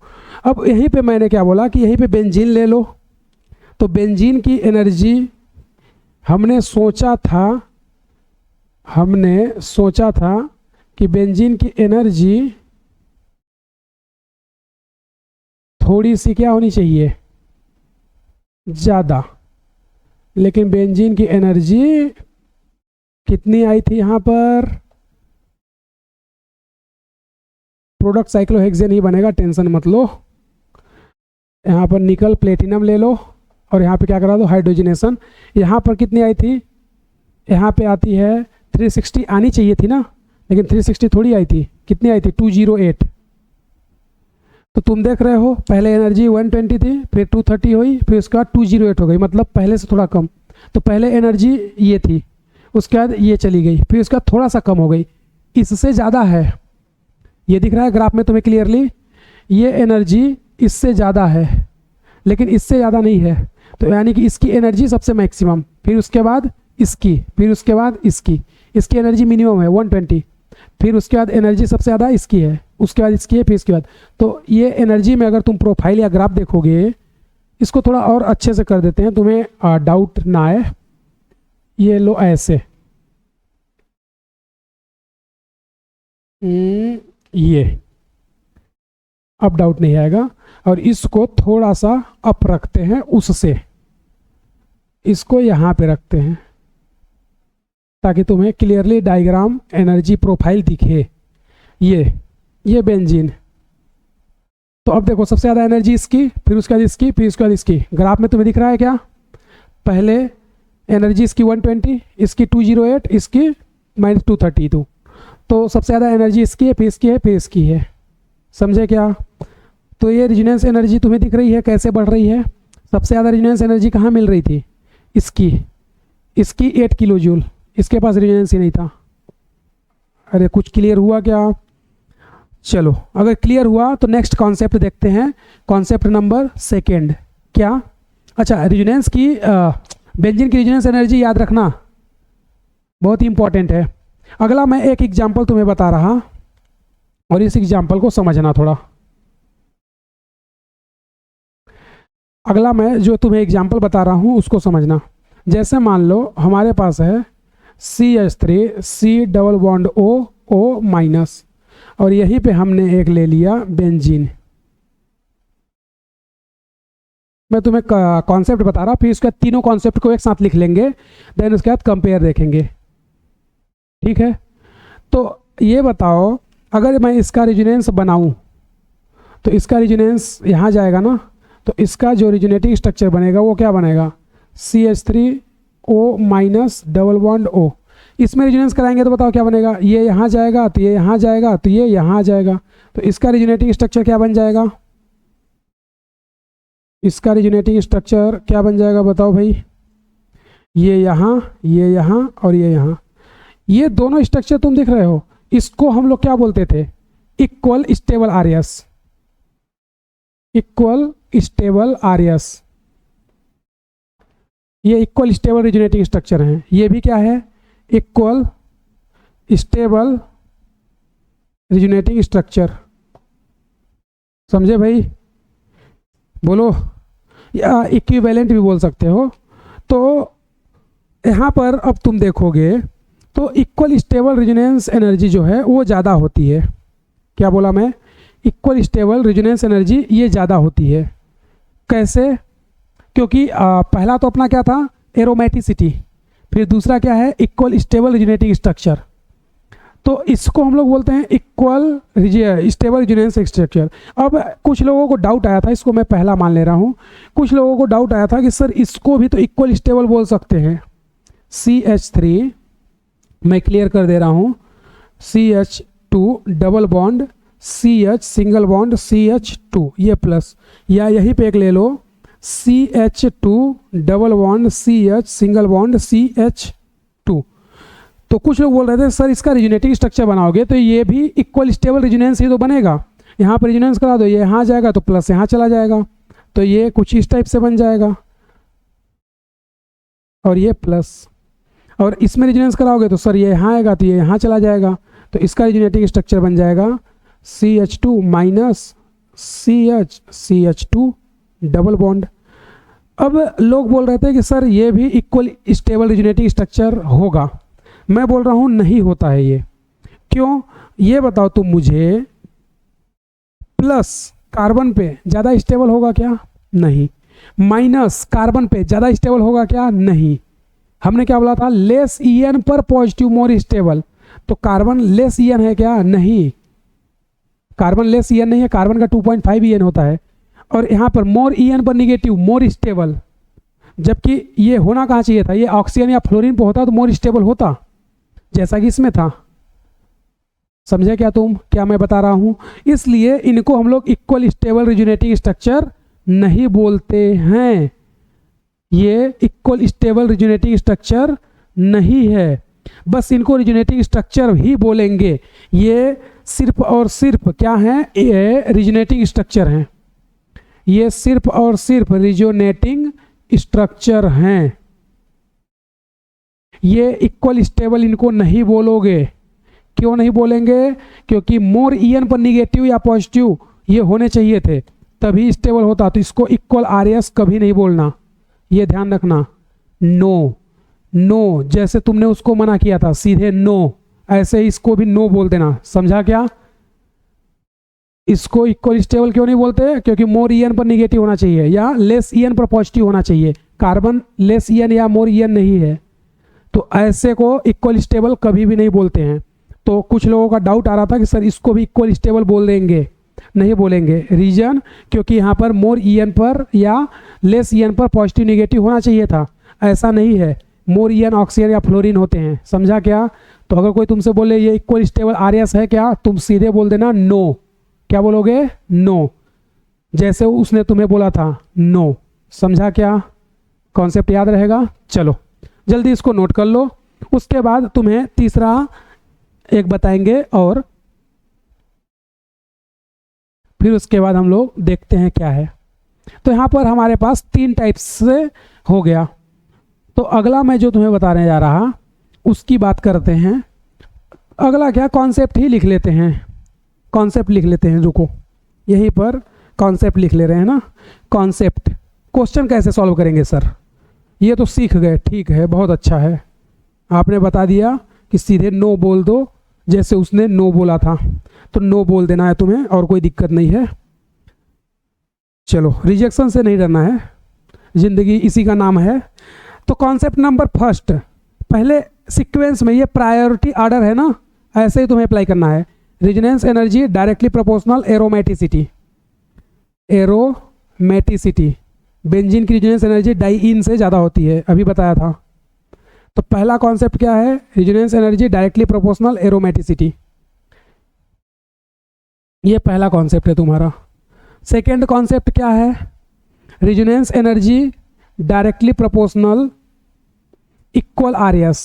अब यहीं पे मैंने क्या बोला कि यहीं पे बेंजीन ले लो, तो बेंजीन की एनर्जी हमने सोचा था कि बेंजीन की एनर्जी थोड़ी सी क्या होनी चाहिए, ज़्यादा। लेकिन बेंजीन की एनर्जी कितनी आई थी यहाँ पर, प्रोडक्ट साइक्लोहेक्सेन ही बनेगा, टेंशन मत लो। यहाँ पर निकल प्लेटिनम ले लो और यहाँ पे क्या करा दो, हाइड्रोजनेशन। यहाँ पर कितनी आई थी, यहाँ पे आती है 360 आनी चाहिए थी ना, लेकिन 360 थोड़ी आई थी, कितनी आई थी 208। तो तुम देख रहे हो पहले एनर्जी 120 थी, फिर 230 हुई, फिर उसके बाद 208 हो गई, मतलब पहले से थोड़ा कम। तो पहले एनर्जी ये थी, उसके बाद ये चली गई, फिर उसके बाद थोड़ा सा कम हो गई, इससे ज़्यादा है। ये दिख रहा है ग्राफ में तुम्हें क्लियरली, ये एनर्जी इससे ज़्यादा है लेकिन इससे ज़्यादा नहीं है। तो यानी कि इसकी एनर्जी सबसे मैक्सिमम, फिर उसके बाद इसकी, फिर उसके बाद इसकी एनर्जी मिनिमम है 120, फिर उसके बाद एनर्जी सबसे ज़्यादा इसकी है, उसके बाद इसकी है, फिर इसके बाद। तो ये एनर्जी में अगर तुम प्रोफाइल या ग्राफ देखोगे, इसको थोड़ा और अच्छे से कर देते हैं, तुम्हें डाउट ना आए। ये लो ऐसे, ये अब डाउट नहीं आएगा। और इसको थोड़ा सा अप रखते हैं, उससे इसको यहाँ पे रखते हैं ताकि तुम्हें क्लियरली डायग्राम एनर्जी प्रोफाइल दिखे। ये बेंजीन, तो अब देखो सबसे ज़्यादा एनर्जी इसकी, फिर उसके बाद इसकी, फिर उसके बाद इसकी। ग्राफ में तुम्हें दिख रहा है क्या, पहले एनर्जी इसकी 120, इसकी 208, इसकी -232। तो सबसे ज़्यादा एनर्जी इसकी है, फिर इसकी है, फिर इसकी है। समझे क्या? तो ये रेजोनेंस एनर्जी तुम्हें दिख रही है कैसे बढ़ रही है। सबसे ज़्यादा रेजोनेंस एनर्जी कहाँ मिल रही थी, इसकी 8 किलो जूल, इसके पास रेजोनेंस ही नहीं था। अरे कुछ क्लियर हुआ क्या? चलो अगर क्लियर हुआ तो नेक्स्ट कॉन्सेप्ट देखते हैं, कॉन्सेप्ट नंबर 2। क्या? अच्छा, रेजोनेंस की बेंजीन की रेजोनेंस एनर्जी याद रखना बहुत ही इंपॉर्टेंट है। अगला मैं एक एग्जांपल तुम्हें बता रहा और इस एग्जांपल को समझना थोड़ा। अगला मैं जो तुम्हें एग्जांपल बता रहा हूँ उसको समझना। जैसे मान लो हमारे पास है CH3 C double bond O O-, और यहीं पे हमने एक ले लिया बेंजीन। मैं तुम्हें कॉन्सेप्ट बता रहा, फिर उसके बाद तीनों कॉन्सेप्ट को एक साथ लिख लेंगे, देन उसके बाद कंपेयर देखेंगे। ठीक है, तो ये बताओ अगर मैं इसका रेजोनेंस बनाऊं तो इसका रेजोनेंस यहाँ जाएगा ना, तो इसका जो रेजोनेटिंग स्ट्रक्चर बनेगा वो क्या बनेगा, CH3 O- double bond O। इसमें रेजोनेंस कराएंगे तो बताओ क्या बनेगा, ये यहाँ जाएगा तो ये यहाँ जाएगा तो ये यहाँ जाएगा, तो इसका रेजोनेटिंग स्ट्रक्चर क्या बन जाएगा, इसका रेजोनेटिंग स्ट्रक्चर क्या बन जाएगा बताओ भाई, ये यहाँ और ये यहाँ। ये दोनों स्ट्रक्चर तुम देख रहे हो, इसको हम लोग क्या बोलते थे, इक्वल स्टेबल आरियस, इक्वल स्टेबल आरियस। ये इक्वल स्टेबल रेजोनेटिंग स्ट्रक्चर हैं। ये भी क्या है, इक्वल स्टेबल रेजोनेटिंग स्ट्रक्चर। समझे भाई? बोलो, या इक्विवेलेंट भी बोल सकते हो। तो यहाँ पर अब तुम देखोगे तो इक्वल स्टेबल रेजोनेंस एनर्जी जो है वो ज़्यादा होती है। क्या बोला मैं, इक्वल स्टेबल रेजोनेंस एनर्जी ये ज़्यादा होती है। कैसे? क्योंकि पहला तो अपना क्या था, एरोमेटिसिटी, फिर दूसरा क्या है, इक्वल स्टेबल रेजोनेटिंग स्ट्रक्चर। तो इसको हम लोग बोलते हैं इक्वल स्टेबल रेजोनेंस स्ट्रक्चर। अब कुछ लोगों को डाउट आया था, इसको मैं पहला मान ले रहा हूँ, कुछ लोगों को डाउट आया था कि सर इसको भी तो इक्वल स्टेबल बोल सकते हैं। CH3 मैं क्लियर कर दे रहा हूँ, CH2 double bond CH single bond CH2 ये प्लस, या यहीं पे एक ले लो CH2 double bond CH single bond CH2। तो कुछ लोग बोल रहे थे सर इसका रेजोनेटिंग स्ट्रक्चर बनाओगे तो ये भी इक्वल स्टेबल रेजोनेंस ही तो बनेगा, यहाँ पर रेजोनेंस करा दो, ये यहाँ जाएगा तो प्लस यहाँ चला जाएगा, तो ये कुछ इस टाइप से बन जाएगा और ये प्लस। और इसमें रेजोनेंस कराओगे तो सर ये यहाँ आएगा तो ये यहाँ चला जाएगा, तो इसका रेजोनेटिंग स्ट्रक्चर बन जाएगा CH2 minus CH2 double bond. अब लोग बोल रहे थे कि सर ये भी इक्वल स्टेबल रिजोनेटिंग स्ट्रक्चर होगा। मैं बोल रहा हूँ नहीं होता है ये। क्यों, ये बताओ तुम मुझे। प्लस कार्बन पे ज़्यादा स्टेबल होगा क्या? नहीं। माइनस कार्बन पे ज़्यादा स्टेबल होगा क्या? नहीं। हमने क्या बोला था? लेस EN पर पॉजिटिव मोर स्टेबल। तो कार्बन लेस EN है क्या? नहीं, कार्बन लेस EN नहीं है, कार्बन का 2.5 EN होता है। और यहाँ पर मोर EN पर निगेटिव, मोर स्टेबल, जबकि ये होना कहाँ चाहिए था? ये ऑक्सीजन या फ्लोरीन पर होता तो मोर स्टेबल होता, जैसा कि इसमें था। समझे क्या तुम, क्या मैं बता रहा हूँ? इसलिए इनको हम लोग इक्वल स्टेबल रिजोनेटिंग स्ट्रक्चर नहीं बोलते हैं। ये इक्वल स्टेबल रिजोनेटिंग स्ट्रक्चर नहीं है, बस इनको रिजोनेटिंग स्ट्रक्चर ही बोलेंगे। ये सिर्फ और सिर्फ क्या है? ये रिजोनेटिंग स्ट्रक्चर हैं। ये सिर्फ और सिर्फ रिजोनेटिंग स्ट्रक्चर हैं। ये इक्वल स्टेबल इनको नहीं बोलोगे। क्यों नहीं बोलेंगे? क्योंकि मोर EN पर निगेटिव या पॉजिटिव ये होने चाहिए थे, तभी स्टेबल होता। तो इसको इक्वल RS कभी नहीं बोलना, ये ध्यान रखना। नो, नो जैसे तुमने उसको मना किया था, सीधे नो, ऐसे इसको भी नो बोल देना। समझा क्या? इसको इक्वल स्टेबल क्यों नहीं बोलते? क्योंकि मोर EN पर निगेटिव होना चाहिए या लेस EN पर पॉजिटिव होना चाहिए। कार्बन लेस EN या मोर EN नहीं है, तो ऐसे को इक्वल स्टेबल कभी भी नहीं बोलते हैं। तो कुछ लोगों का डाउट आ रहा था कि सर इसको भी इक्वल स्टेबल बोल देंगे। नहीं बोलेंगे। रीजन, क्योंकि यहाँ पर मोर EN पर या लेस EN पर पॉजिटिव निगेटिव होना चाहिए था, ऐसा नहीं है। मोर EN ऑक्सीजन या फ्लोरीन होते हैं। समझा क्या? तो अगर कोई तुमसे बोले ये इक्वल स्टेबल RS है क्या, तुम सीधे बोल देना नो। क्या बोलोगे? नो, जैसे उसने तुम्हें बोला था नो। समझा क्या? कॉन्सेप्ट याद रहेगा? चलो जल्दी इसको नोट कर लो। उसके बाद तुम्हें तीसरा एक बताएंगे और फिर उसके बाद हम लोग देखते हैं क्या है। तो यहाँ पर हमारे पास 3 टाइप्स से हो गया। तो अगला मैं जो तुम्हें बताने जा रहा उसकी बात करते हैं। अगला क्या, कॉन्सेप्ट ही लिख लेते हैं। कॉन्सेप्ट लिख लेते हैं, रुको यहीं पर कॉन्सेप्ट लिख ले रहे हैं ना। कॉन्सेप्ट, क्वेश्चन कैसे सॉल्व करेंगे सर? ये तो सीख गए, ठीक है, बहुत अच्छा है। आपने बता दिया कि सीधे नो बोल दो, जैसे उसने नो बोला था, तो नो बोल देना है तुम्हें, और कोई दिक्कत नहीं है। चलो, रिजेक्शन से नहीं डरना है, जिंदगी इसी का नाम है। तो कॉन्सेप्ट नंबर फर्स्ट, पहले सीक्वेंस में ये प्रायोरिटी ऑर्डर है ना, ऐसे ही तुम्हें अप्लाई करना है। Resonance energy directly proportional aromaticity. Aromaticity, benzene की रेजोनेंस एनर्जी डाइइन से ज़्यादा होती है, अभी बताया था। तो पहला कॉन्सेप्ट क्या है? Resonance energy directly proportional aromaticity. ये पहला कॉन्सेप्ट है तुम्हारा। सेकेंड कॉन्सेप्ट क्या है? Resonance energy directly proportional equal RS।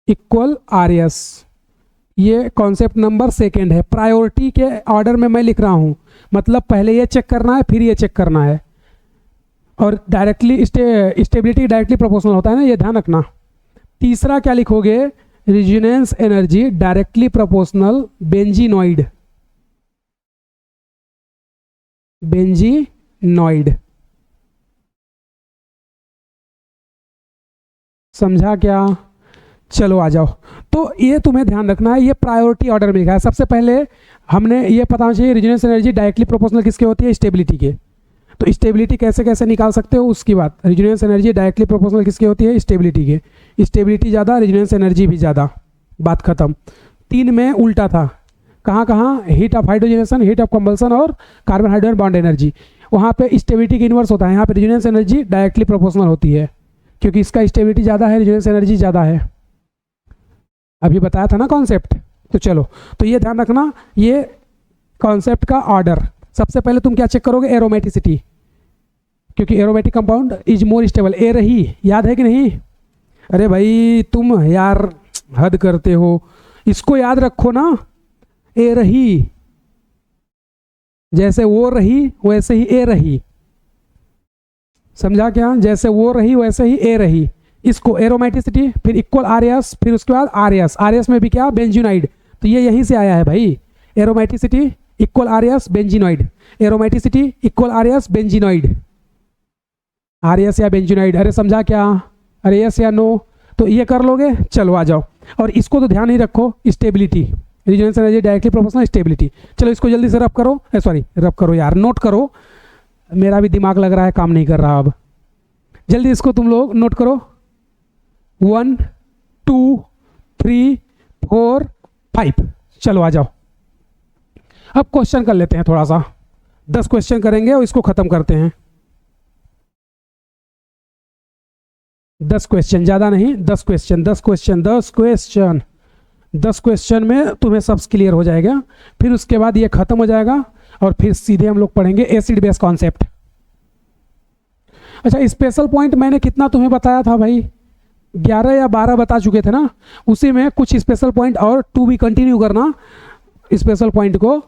Equal RS, ये कॉन्सेप्ट नंबर सेकेंड है। प्रायोरिटी के ऑर्डर में मैं लिख रहा हूँ, मतलब पहले ये चेक करना है फिर ये चेक करना है। और डायरेक्टली स्टेबिलिटी डायरेक्टली प्रोपोर्शनल होता है ना, ये ध्यान रखना। तीसरा क्या लिखोगे? Resonance energy directly proportional benzenoid. Benzenoid, समझा क्या? चलो आ जाओ। तो ये तुम्हें ध्यान रखना है, ये प्रायोरिटी ऑर्डर में लिखा है। सबसे पहले हमने ये पता चाहिए रेजोनेंस एनर्जी डायरेक्टली प्रोपोर्शनल किसके होती है? स्टेबिलिटी के। तो स्टेबिलिटी कैसे कैसे निकाल सकते हो उसकी बात। रेजोनेंस एनर्जी डायरेक्टली प्रोपोर्शनल किसकी होती है? स्टेबिलिटी के। स्टेबिलिटी ज़्यादा, रेजोनेंस एनर्जी भी ज़्यादा, बात खत्म। 3 में उल्टा था। कहाँ कहाँ? Heat of hydrogenation, heat of combustion और कार्बन हाइड्रोजन बॉन्ड एनर्जी। वहाँ पे स्टेबिलिटी के इनवर्स होता है, यहाँ पे रेजोनेंस एनर्जी डायरेक्टली प्रोपोर्शनल होती है, क्योंकि इसका स्टेबिलिटी ज़्यादा है, रेजोनेंस एनर्जी ज़्यादा है। अभी बताया था ना कॉन्सेप्ट। तो चलो, तो ये ध्यान रखना, ये कॉन्सेप्ट का ऑर्डर। सबसे पहले तुम क्या चेक करोगे? एरोमेटिसिटी, क्योंकि aromatic compound is more stable. ए रही, याद है कि नहीं? अरे भाई तुम यार हद करते हो, इसको याद रखो ना। ए रही, जैसे वो रही वैसे ही ए रही। समझा क्या? जैसे वो रही वैसे ही ए रही। इसको एरोमेटिसिटी, फिर इक्वल RS, फिर उसके बाद RS। RS में भी क्या? बेंजीनाइड। तो ये यहीं से आया है भाई, aromaticity equal R S benzenoid, aromaticity equal R S benzenoid, R S या बेंजीनॉइड। अरे समझा क्या, अरे यस या नो, तो ये कर लोगे, चलो आ जाओ। और इसको तो ध्यान ही रखो, stability, resonance energy directly proportional stability. चलो इसको जल्दी से रब करो, सॉरी रब करो यार, नोट करो, मेरा भी दिमाग लग रहा है काम नहीं कर रहा अब, जल्दी इसको तुम लोग नोट करो। 1 2 3 4 5, चलो आ जाओ। अब क्वेश्चन कर लेते हैं थोड़ा सा, 10 क्वेश्चन करेंगे और इसको खत्म करते हैं। 10 क्वेश्चन, ज़्यादा नहीं, 10 क्वेश्चन 10 क्वेश्चन 10 क्वेश्चन 10 क्वेश्चन में तुम्हें सब क्लियर हो जाएगा। फिर उसके बाद ये खत्म हो जाएगा और फिर सीधे हम लोग पढ़ेंगे एसिड बेस कॉन्सेप्ट। अच्छा, स्पेशल पॉइंट मैंने कितना तुम्हें बताया था भाई, 11 या 12 बता चुके थे ना, उसी में कुछ स्पेशल पॉइंट और टू भी कंटिन्यू करना, स्पेशल पॉइंट को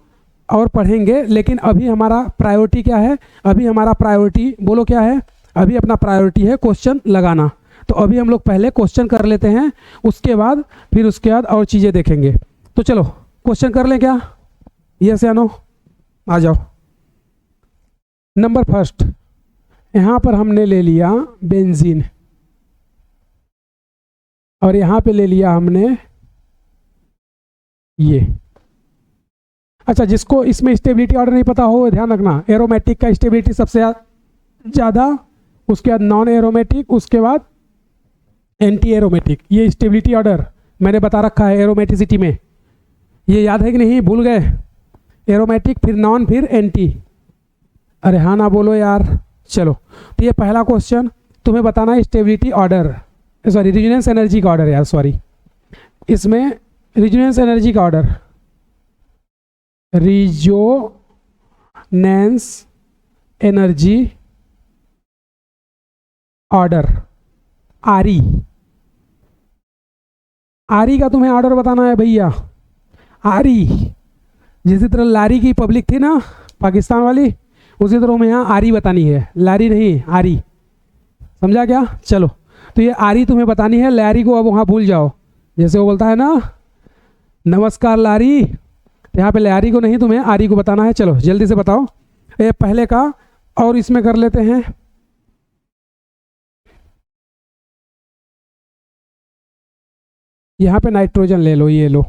और पढ़ेंगे। लेकिन अभी हमारा प्रायोरिटी क्या है, अभी हमारा प्रायोरिटी बोलो क्या है, अभी अपना प्रायोरिटी है क्वेश्चन लगाना। तो अभी हम लोग पहले क्वेश्चन कर लेते हैं, उसके बाद फिर उसके बाद और चीज़ें देखेंगे। तो चलो क्वेश्चन कर लें क्या, यस या नो, आ जाओ। नंबर फर्स्ट, यहाँ पर हमने ले लिया बेंजीन और यहाँ पे ले लिया हमने ये। अच्छा, जिसको इसमें स्टेबिलिटी ऑर्डर नहीं पता हो ध्यान रखना, एरोमेटिक का स्टेबिलिटी सबसे ज़्यादा, उसके बाद नॉन एरोमेटिक, उसके बाद एंटी एरोमेटिक। ये स्टेबिलिटी ऑर्डर मैंने बता रखा है एरोमेटिसिटी में, ये याद है कि नहीं, भूल गए, एरोमेटिक फिर नॉन फिर एंटी। अरे हाँ ना बोलो यार। चलो, तो ये पहला क्वेश्चन तुम्हें बताना है stability order, sorry resonance energy का ऑर्डर यार, सॉरी, इसमें रेजोनेंस एनर्जी का ऑर्डर, रेजोनेंस एनर्जी ऑर्डर, आरी, आरी का तुम्हें ऑर्डर बताना है भैया। आरी, जिसी तरह लारी की पब्लिक थी ना पाकिस्तान वाली, उसी तरह हमें यहाँ आरी बतानी है, लारी नहीं आरी, समझा क्या। चलो, तो ये आरी तुम्हें बतानी है, लारी को अब वहाँ भूल जाओ, जैसे वो बोलता है ना नमस्कार लारी, तो यहाँ पे लारी को नहीं, तुम्हें आरी को बताना है। चलो जल्दी से बताओ ये पहले का, और इसमें कर लेते हैं यहाँ पे नाइट्रोजन ले लो, ये लो,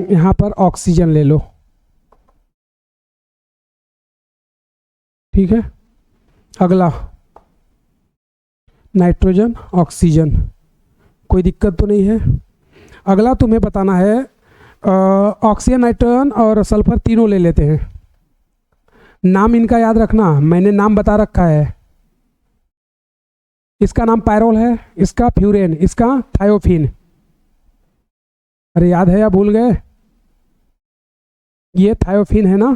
यहाँ पर ऑक्सीजन ले लो, ठीक है। अगला नाइट्रोजन ऑक्सीजन, कोई दिक्कत तो नहीं है। अगला तुम्हें बताना है ऑक्सीजन नाइट्रोजन और सल्फर तीनों ले लेते हैं, नाम इनका याद रखना, मैंने नाम बता रखा है, इसका नाम पायरोल है, इसका फ्यूरेन, इसका थायोफिन। अरे याद है या भूल गए, ये थायोफिन है ना,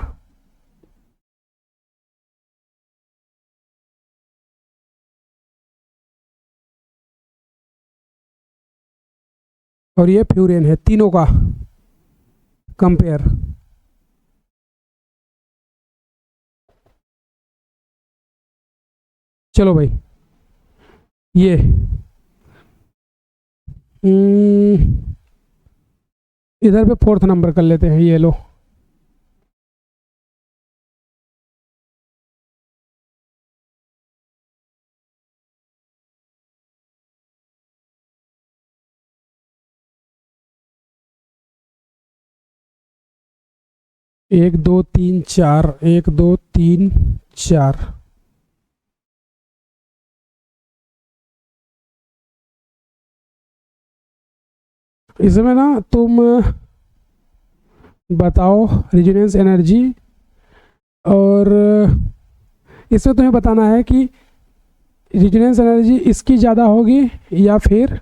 और ये फ्यूरेन है, तीनों का कंपेयर। चलो भाई, ये इधर पे फोर्थ नंबर कर लेते हैं, ये लो, एक दो तीन चार, एक दो तीन चार, इसमें ना तुम बताओ रेजोनेंस एनर्जी, और इसमें तुम्हें बताना है कि रेजोनेंस एनर्जी इसकी ज़्यादा होगी या फिर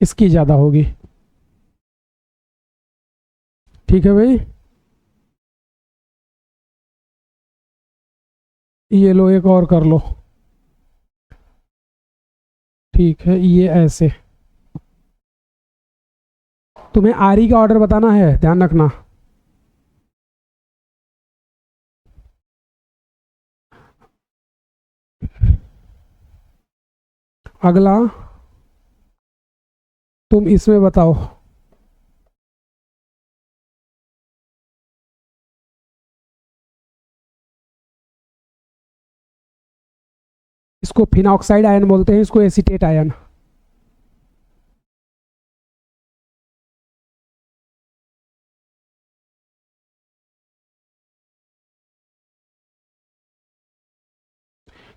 इसकी ज़्यादा होगी। ठीक है भाई, ये लो एक और कर लो। ठीक है, ये ऐसे। तुम्हें आरी का ऑर्डर बताना है, ध्यान रखना। अगला तुम इसमें बताओ। इसको फिनॉक्साइड आयन बोलते हैं, इसको एसीटेट आयन।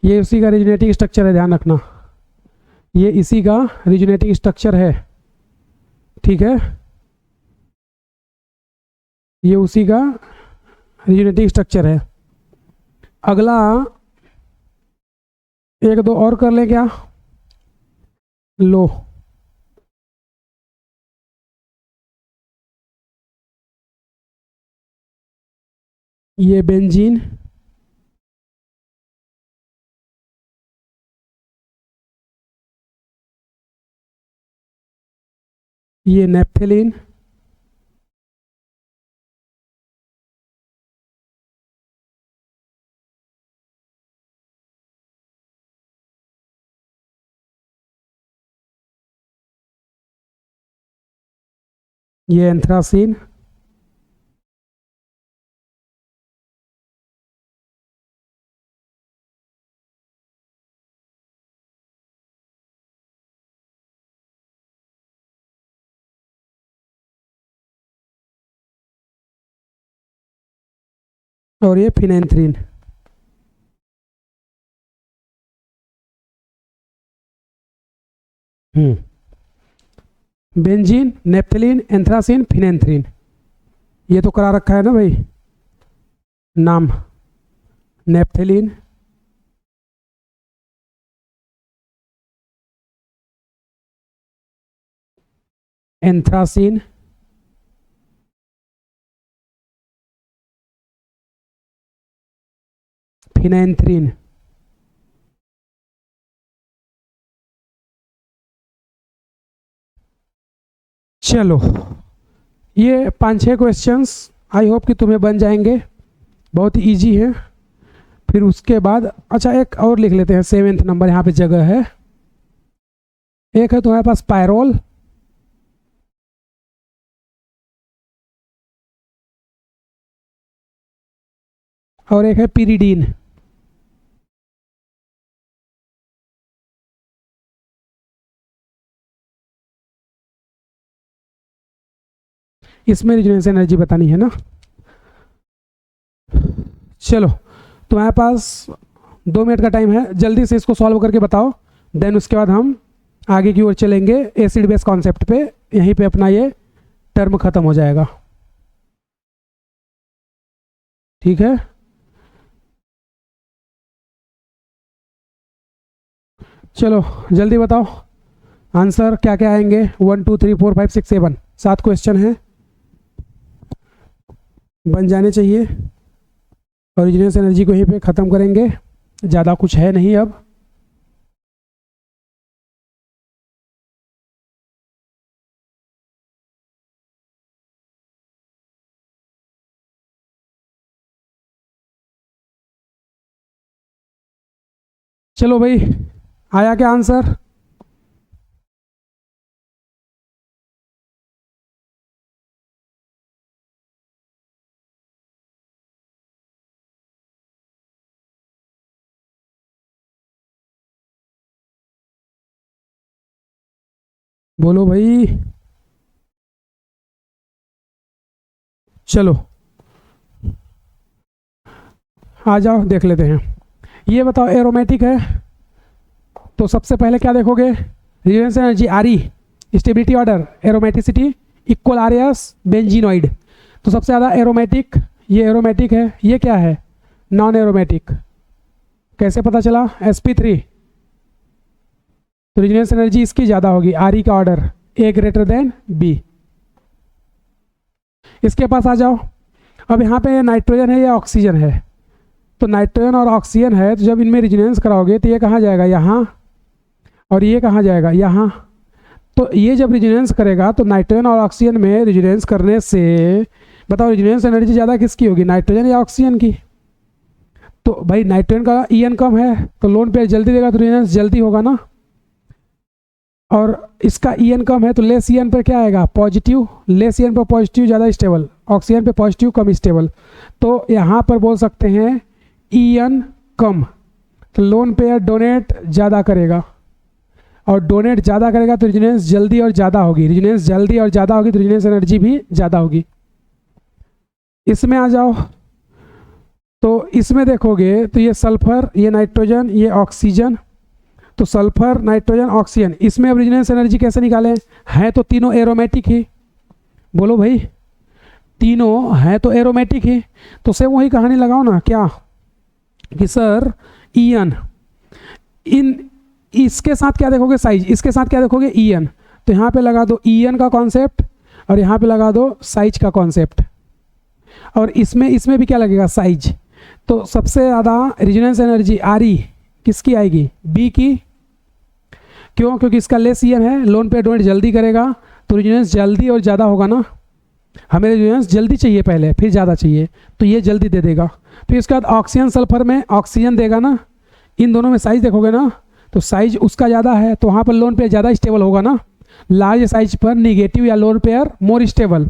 ये उसी का रिजोनेटिव स्ट्रक्चर है, ध्यान रखना। ये इसी का रिजोनेटिव स्ट्रक्चर है, ठीक है। ये उसी का रिजोनेटिव स्ट्रक्चर है। अगला एक दो और कर ले क्या? लो, ये बेंजीन, ये नेप्थेलिन, ये एंथ्रासीन, और ये फिनेंथ्रीन। बेंजीन, नेप्थेलिन, एंथ्रासीन, फिनेंथ्रीन, ये तो करा रखा है ना भाई नाम। नेप्थेलिन, एंथ्रासीन, फिनेंथ्रीन। चलो, ये 5-6 क्वेश्चंस आई होप कि तुम्हें बन जाएंगे, बहुत ही ईजी है। फिर उसके बाद अच्छा एक और लिख लेते हैं, 7th नंबर यहाँ पे जगह है। एक है तुम्हारे पास पायरोल, और एक है पीरिडीन। इसमें रिजोनेंस एनर्जी बतानी है ना। चलो, तुम्हारे पास 2 मिनट का टाइम है, जल्दी से इसको सॉल्व करके बताओ। देन उसके बाद हम आगे की ओर चलेंगे एसिड बेस कॉन्सेप्ट पे। यहीं पे अपना ये टर्म खत्म हो जाएगा, ठीक है। चलो जल्दी बताओ आंसर क्या क्या आएंगे। 1 2 3 4 5 6 7 7 क्वेश्चन है, बन जाने चाहिए। ओरिजिनल एनर्जी को यहीं पे ख़त्म करेंगे, ज़्यादा कुछ है नहीं अब। चलो भाई, आया क्या आंसर? बोलो भाई। चलो आ जाओ, देख लेते हैं। ये बताओ एरोमेटिक है तो सबसे पहले क्या देखोगे? Resonance energy R E, stability order, aromaticity, equal R S, benzenoid. तो सबसे ज़्यादा एरोमेटिक, ये एरोमेटिक है। ये क्या है? Non aromatic. कैसे पता चला? sp3। तो रिजोनेंस एनर्जी इसकी ज़्यादा होगी, आर ई का ऑर्डर ए ग्रेटर देन बी। इसके पास आ जाओ। अब यहाँ पे नाइट्रोजन है या ऑक्सीजन है, तो नाइट्रोजन और ऑक्सीजन है, तो जब इनमें रिजोनेंस कराओगे तो ये कहाँ जाएगा, यहाँ, और ये कहाँ जाएगा, यहाँ। तो ये जब रिजोनेंस करेगा तो नाइट्रोजन और ऑक्सीजन में रिजोनेंस करने से बताओ रिजोनेंस एनर्जी ज़्यादा किसकी होगी, नाइट्रोजन या ऑक्सीजन की। तो भाई नाइट्रोजन का ईएन कम है तो लोन पेयर जल्दी देगा तो रिजोनेंस जल्दी होगा ना, और इसका ईएन कम है तो लेस ईएन पर क्या आएगा, पॉजिटिव। लेस ईएन पर पॉजिटिव ज़्यादा स्टेबल, ऑक्सीजन पे पॉजिटिव कम स्टेबल। तो यहाँ पर बोल सकते हैं ईएन कम, तो लोन पेयर डोनेट ज़्यादा करेगा, और डोनेट ज़्यादा करेगा तो रिजोनेंस जल्दी और ज़्यादा होगी, रिजोनेंस जल्दी और ज़्यादा होगी तो रिजोनेंस एनर्जी भी ज़्यादा होगी। इसमें आ जाओ, तो इसमें देखोगे तो ये सल्फर, ये नाइट्रोजन, ये ऑक्सीजन, तो सल्फर नाइट्रोजन ऑक्सीजन, इसमें अब रिजोनेंस एनर्जी कैसे निकालें, हैं तो तीनों एरोमेटिक ही, बोलो भाई, तीनों हैं तो एरोमेटिक ही, तो सेम वही कहानी लगाओ ना, क्या कि सर ईएन, इन इसके साथ क्या देखोगे साइज, इसके साथ क्या देखोगे ईएन, तो यहाँ पे लगा दो ईएन का कॉन्सेप्ट और यहाँ पे लगा दो साइज का कॉन्सेप्ट, और इसमें भी क्या लगेगा, साइज। तो सबसे ज़्यादा रिजोनेंस एनर्जी आरई किसकी आएगी, बी की, क्यों, क्योंकि इसका लेस ईएन है, लोन पे डोनेट जल्दी करेगा तो रिजोनेंस जल्दी और ज़्यादा होगा ना, हमें रिजोनेंस जल्दी चाहिए पहले फिर ज़्यादा चाहिए, तो ये जल्दी दे देगा। फिर उसके बाद ऑक्सीजन सल्फर में ऑक्सीजन देगा ना, इन दोनों में साइज देखोगे ना, तो साइज उसका ज़्यादा है तो वहाँ पर लोन पेयर ज़्यादा स्टेबल होगा ना, लार्ज साइज पर निगेटिव या लोन पेयर मोर स्टेबल।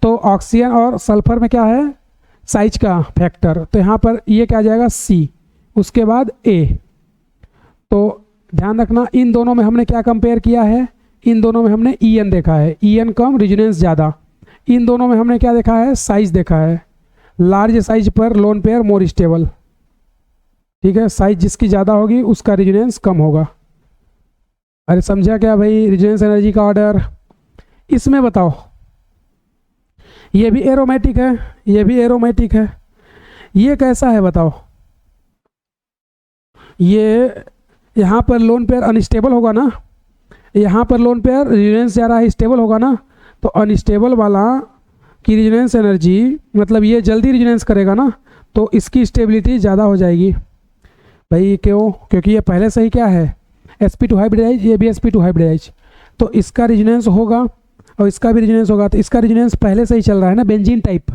तो ऑक्सीजन और सल्फर में क्या है, साइज का फैक्टर, तो यहाँ पर ये क्या आ जाएगा सी, उसके बाद ए। तो ध्यान रखना इन दोनों में हमने क्या कंपेयर किया है, इन दोनों में हमने ईएन देखा है, ईएन कम रिजोनेंस ज़्यादा। इन दोनों में हमने क्या देखा है, साइज देखा है, लार्ज साइज पर लोन पेयर मोर स्टेबल, ठीक है, साइज जिसकी ज़्यादा होगी उसका रिजोनेंस कम होगा। अरे समझा क्या भाई रिजोनेंस एनर्जी का ऑर्डर। इसमें बताओ ये भी एरोमेटिक है, ये भी एरोमेटिक है, ये कैसा है बताओ, ये यहाँ पर लोन पेयर अनस्टेबल होगा ना, यहाँ पर लोन पेयर रिजोनेंस ज़्यादा है स्टेबल होगा ना, तो अनस्टेबल वाला की रिजोनेंस एनर्जी मतलब ये जल्दी रिजोनेंस करेगा ना, तो इसकी स्टेबिलिटी ज़्यादा हो जाएगी भाई, क्यों, क्योंकि ये पहले से ही क्या है sp2 हाइब्रिडाइज, ये भी sp2 हाइब्रिडाइज, तो इसका रिजोनेंस होगा और इसका भी रिजोनेंस होगा, तो इसका रिजोनेंस पहले से ही चल रहा है ना बेंजीन टाइप,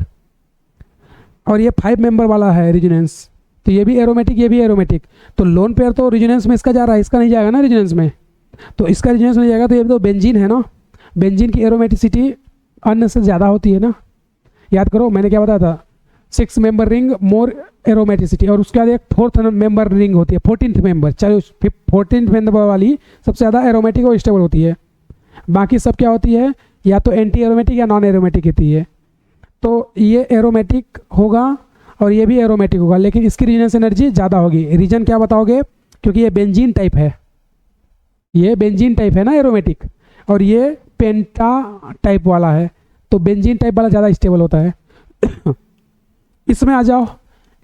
और ये 5 मेंबर वाला है रिजोनेंस, तो ये भी एरोमेटिक ये भी एरोमेटिक, तो लोन पेयर तो रिजोनेंस में इसका जा रहा है, इसका नहीं जाएगा ना रिजोनेंस में, तो इसका रिजोनेंस नहीं जाएगा, तो ये तो बेंजीन है ना, बेंजीन की एरोमेटिसिटी अन्य से ज़्यादा होती है ना, याद करो मैंने क्या बताया था, 6 मेंबर रिंग मोर एरोमेटिसिटी, और उसके बाद एक 4th मेंबर रिंग होती है, 14th मेंबर, चाहे 14th मेंबर वाली सबसे ज़्यादा एरोमेटिक और स्टेबल होती है, बाकी सब क्या होती है या तो एंटी एरोमेटिक या नॉन एरोमेटिक होती है। तो ये एरोमेटिक होगा और ये भी एरोमेटिक होगा, लेकिन इसकी रिजोनेंस एनर्जी ज़्यादा होगी। रीजन क्या बताओगे, क्योंकि ये बेंजीन टाइप है, ये बेंजीन टाइप है ना एरोमेटिक, और ये पेंटा टाइप वाला है, तो बेंजीन टाइप वाला ज़्यादा स्टेबल होता है। इसमें आ जाओ,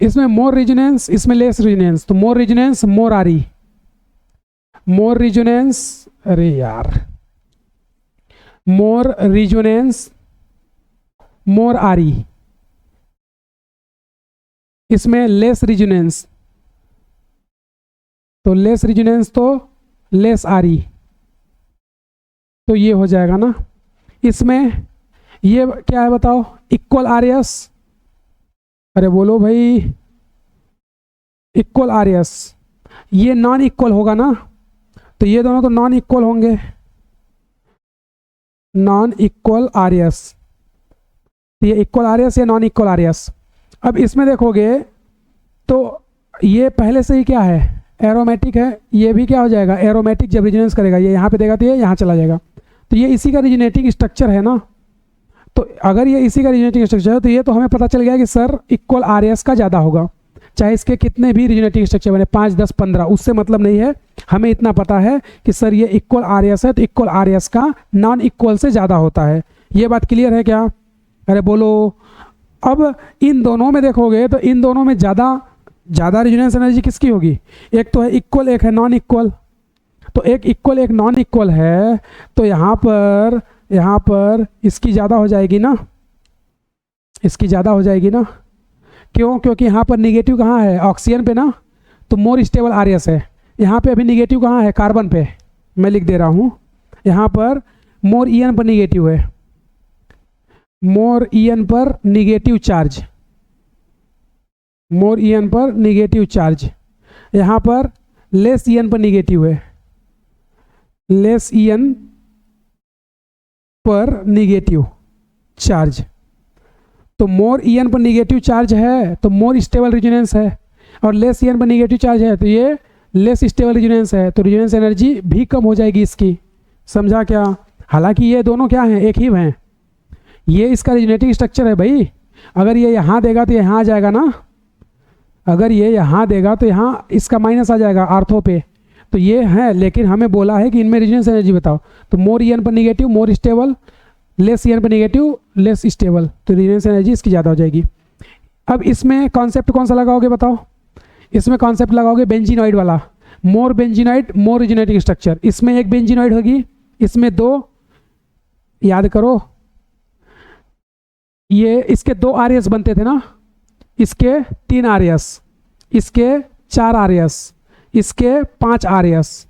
इसमें मोर रिजोनेंस, इसमें लेस रिजोनेंस, तो मोर रिजोनेंस मोर आरई, मोर रिजोनेंस, अरे यार मोर रिजोनेंस मोर आरई, इसमें लेस रिजोनेंस, तो लेस रिजोनेंस तो लेस आरई, तो ये हो जाएगा ना। इसमें ये क्या है बताओ, इक्वल आरएस, अरे बोलो भाई इक्वल आरएस, ये नॉन इक्वल होगा ना, तो ये दोनों तो नॉन इक्वल होंगे, नॉन इक्वल आरएस, ये इक्वल आरएस या नॉन इक्वल आरएस। अब इसमें देखोगे तो ये पहले से ही क्या है एरोमेटिक है, ये भी क्या हो जाएगा एरोमेटिक, जब रिजोनेंस करेगा ये यहाँ पे देगा तो ये यहाँ चला जाएगा, तो ये इसी का रिजोनेटिंग स्ट्रक्चर है ना, तो अगर ये इसी का रिजोनेटिंग स्ट्रक्चर है तो ये तो हमें पता चल गया कि सर इक्वल आरएस का ज़्यादा होगा, चाहे इसके कितने भी रिजोनेटिंग स्ट्रक्चर बने 5, 10, 15, उससे मतलब नहीं है, हमें इतना पता है कि सर ये इक्वल आरएस है तो इक्वल आरएस का नॉन इक्वल से ज़्यादा होता है। ये बात क्लियर है क्या, अरे बोलो। अब इन दोनों में देखोगे तो इन दोनों में ज़्यादा रिजोनेंस एनर्जी किसकी होगी, एक तो है इक्वल एक है नॉन इक्वल, तो एक इक्वल एक नॉन इक्वल है, तो यहाँ पर यहाँ पर इसकी ज़्यादा हो जाएगी ना, इसकी ज़्यादा हो जाएगी ना। क्यों? क्योंकि यहाँ पर निगेटिव कहाँ है? ऑक्सीजन पे ना, तो मोर स्टेबल आरएस है। यहाँ पे अभी निगेटिव कहाँ है? कार्बन पे। मैं लिख दे रहा हूँ, यहाँ पर मोर ईएन पर निगेटिव है, मोर ईएन पर निगेटिव चार्ज, मोर ईएन पर निगेटिव चार्ज। यहाँ पर लेस ईएन पर निगेटिव है, लेस ईएन पर निगेटिव चार्ज। तो मोर ईएन पर निगेटिव चार्ज है तो मोर स्टेबल रेजोनेंस है, और लेस ईएन पर निगेटिव चार्ज है तो ये लेस स्टेबल रेजोनेंस है, तो रेजोनेंस एनर्जी भी कम हो जाएगी इसकी। समझा क्या? हालांकि ये दोनों क्या हैं? एक ही हैं। ये इसका रेजोनेटिंग स्ट्रक्चर है भाई। अगर ये यहाँ देगा तो यहाँ आ जाएगा ना, अगर ये यहाँ देगा तो यहाँ इसका माइनस आ जाएगा आर्थो पे, तो ये है। लेकिन हमें बोला है कि इनमें रेजोनेंस एनर्जी बताओ, तो मोर ईएन पर negative more stable, less EN पर निगेटिव लेस स्टेबल, तो रेजोनेंस एनर्जी इसकी ज़्यादा हो जाएगी। अब इसमें कॉन्सेप्ट कौन सा लगाओगे बताओ? इसमें कॉन्सेप्ट लगाओगे बेंजीनॉइड वाला, मोर बेंजीनॉइड मोर रेजोनेटिंग स्ट्रक्चर। इसमें एक बेंजीनॉइड होगी, इसमें दो, याद करो ये इसके 2 आरएस बनते थे ना, इसके 3 आरएस, इसके 4 आरएस, इसके 5 आरएस।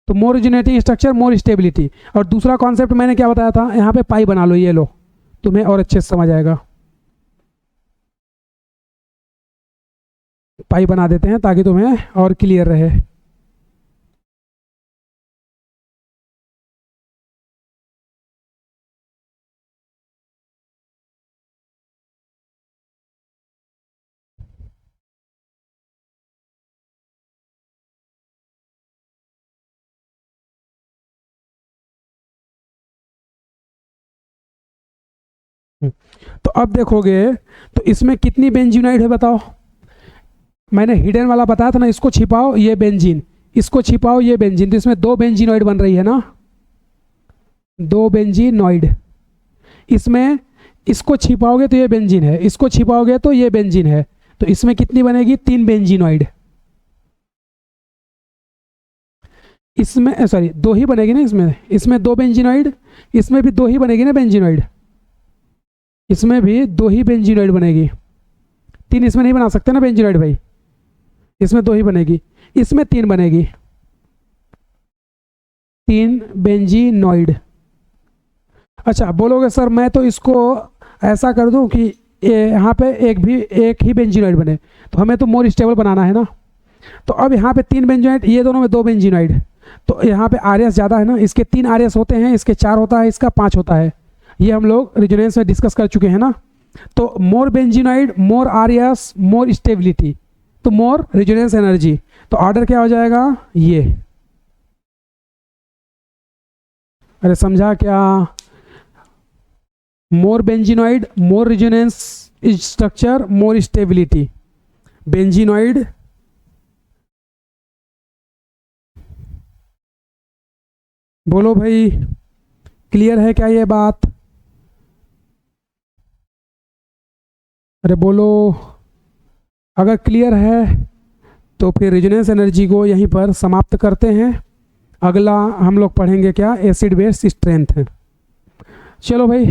तो मोर रेजोनेटिंग स्ट्रक्चर मोर स्टेबिलिटी। और दूसरा कॉन्सेप्ट मैंने क्या बताया था? यहाँ पे पाई बना लो, ये लो, तुम्हें और अच्छे से समझ आएगा। पाई बना देते हैं ताकि तुम्हें और क्लियर रहे। तो अब देखोगे तो इसमें कितनी बेंजीनॉइड है बताओ? मैंने हिडन वाला बताया था ना, इसको छिपाओ ये बेंजीन, इसको छिपाओ ये बेंजीन, तो इसमें 2 बेंजीनॉइड बन रही है ना, 2 बेंजीनॉइड। इसमें इसको छिपाओगे तो ये बेंजीन है, इसको छिपाओगे तो ये बेंजीन है, तो इसमें कितनी बनेगी? 3 बेंजीनॉइड। इसमें सॉरी 2 ही बनेगी ना, इसमें 2 बेंजीनॉइड, इसमें भी 2 ही बनेगी ना बेंजीनॉइड, इसमें भी 2 ही बेंजीनॉइड बनेगी। 3 इसमें नहीं बना सकते ना बेंजीनॉइड भाई, इसमें 2 ही बनेगी, इसमें 3 बनेगी, 3 बेंजीनॉइड। अच्छा बोलोगे सर मैं तो इसको ऐसा कर दूं कि यहाँ पे एक ही बेंजीनॉइड बने, तो हमें तो मोर स्टेबल बनाना है ना। तो अब यहाँ पे 3 बेंजीनॉइड, ये दोनों में 2 बेंजीनॉइड, तो यहाँ पे आरएस ज़्यादा है ना, इसके 3 आरएस होते हैं, इसके 4 होता है, इसका 5 होता है। ये हम लोग रेजोनेंस में डिस्कस कर चुके हैं ना। तो more benzenoid more RS more stability, तो मोर रेजोनेंस एनर्जी। तो ऑर्डर क्या हो जाएगा? ये। अरे समझा क्या? More benzenoid more resonance structure more stability. Benzenoid बोलो भाई, क्लियर है क्या ये बात? अरे बोलो, अगर क्लियर है तो फिर रेजोनेंस एनर्जी को यहीं पर समाप्त करते हैं। अगला हम लोग पढ़ेंगे क्या? Acid base strength. चलो भाई,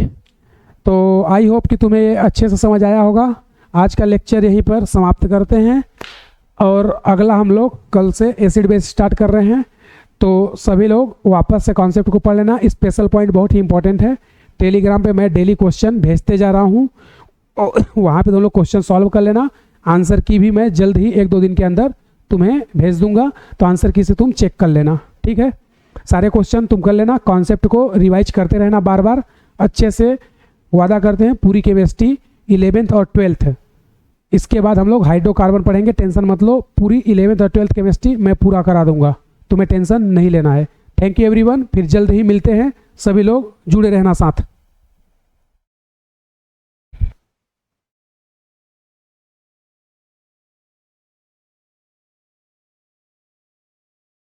तो आई होप कि तुम्हें ये अच्छे से समझ आया होगा। आज का लेक्चर यहीं पर समाप्त करते हैं, और अगला हम लोग कल से एसिड बेस स्टार्ट कर रहे हैं। तो सभी लोग वापस से कॉन्सेप्ट को पढ़ लेना। स्पेशल पॉइंट बहुत ही इंपॉर्टेंट है। टेलीग्राम पे मैं डेली क्वेश्चन भेजते जा रहा हूँ, और वहाँ पे तुम लोग क्वेश्चन सॉल्व कर लेना। आंसर की भी मैं जल्द ही 1-2 दिन के अंदर तुम्हें भेज दूंगा, तो आंसर की से तुम चेक कर लेना, ठीक है? सारे क्वेश्चन तुम कर लेना, कॉन्सेप्ट को रिवाइज करते रहना बार बार अच्छे से। वादा करते हैं पूरी केमिस्ट्री 11th और 12th, इसके बाद हम लोग हाइड्रोकार्बन पढ़ेंगे। टेंशन मत लो, पूरी 11th और 12th केमिस्ट्री मैं पूरा करा दूंगा, तुम्हें टेंशन नहीं लेना है। थैंक यू एवरीवन, फिर जल्द ही मिलते हैं। सभी लोग जुड़े रहना साथ।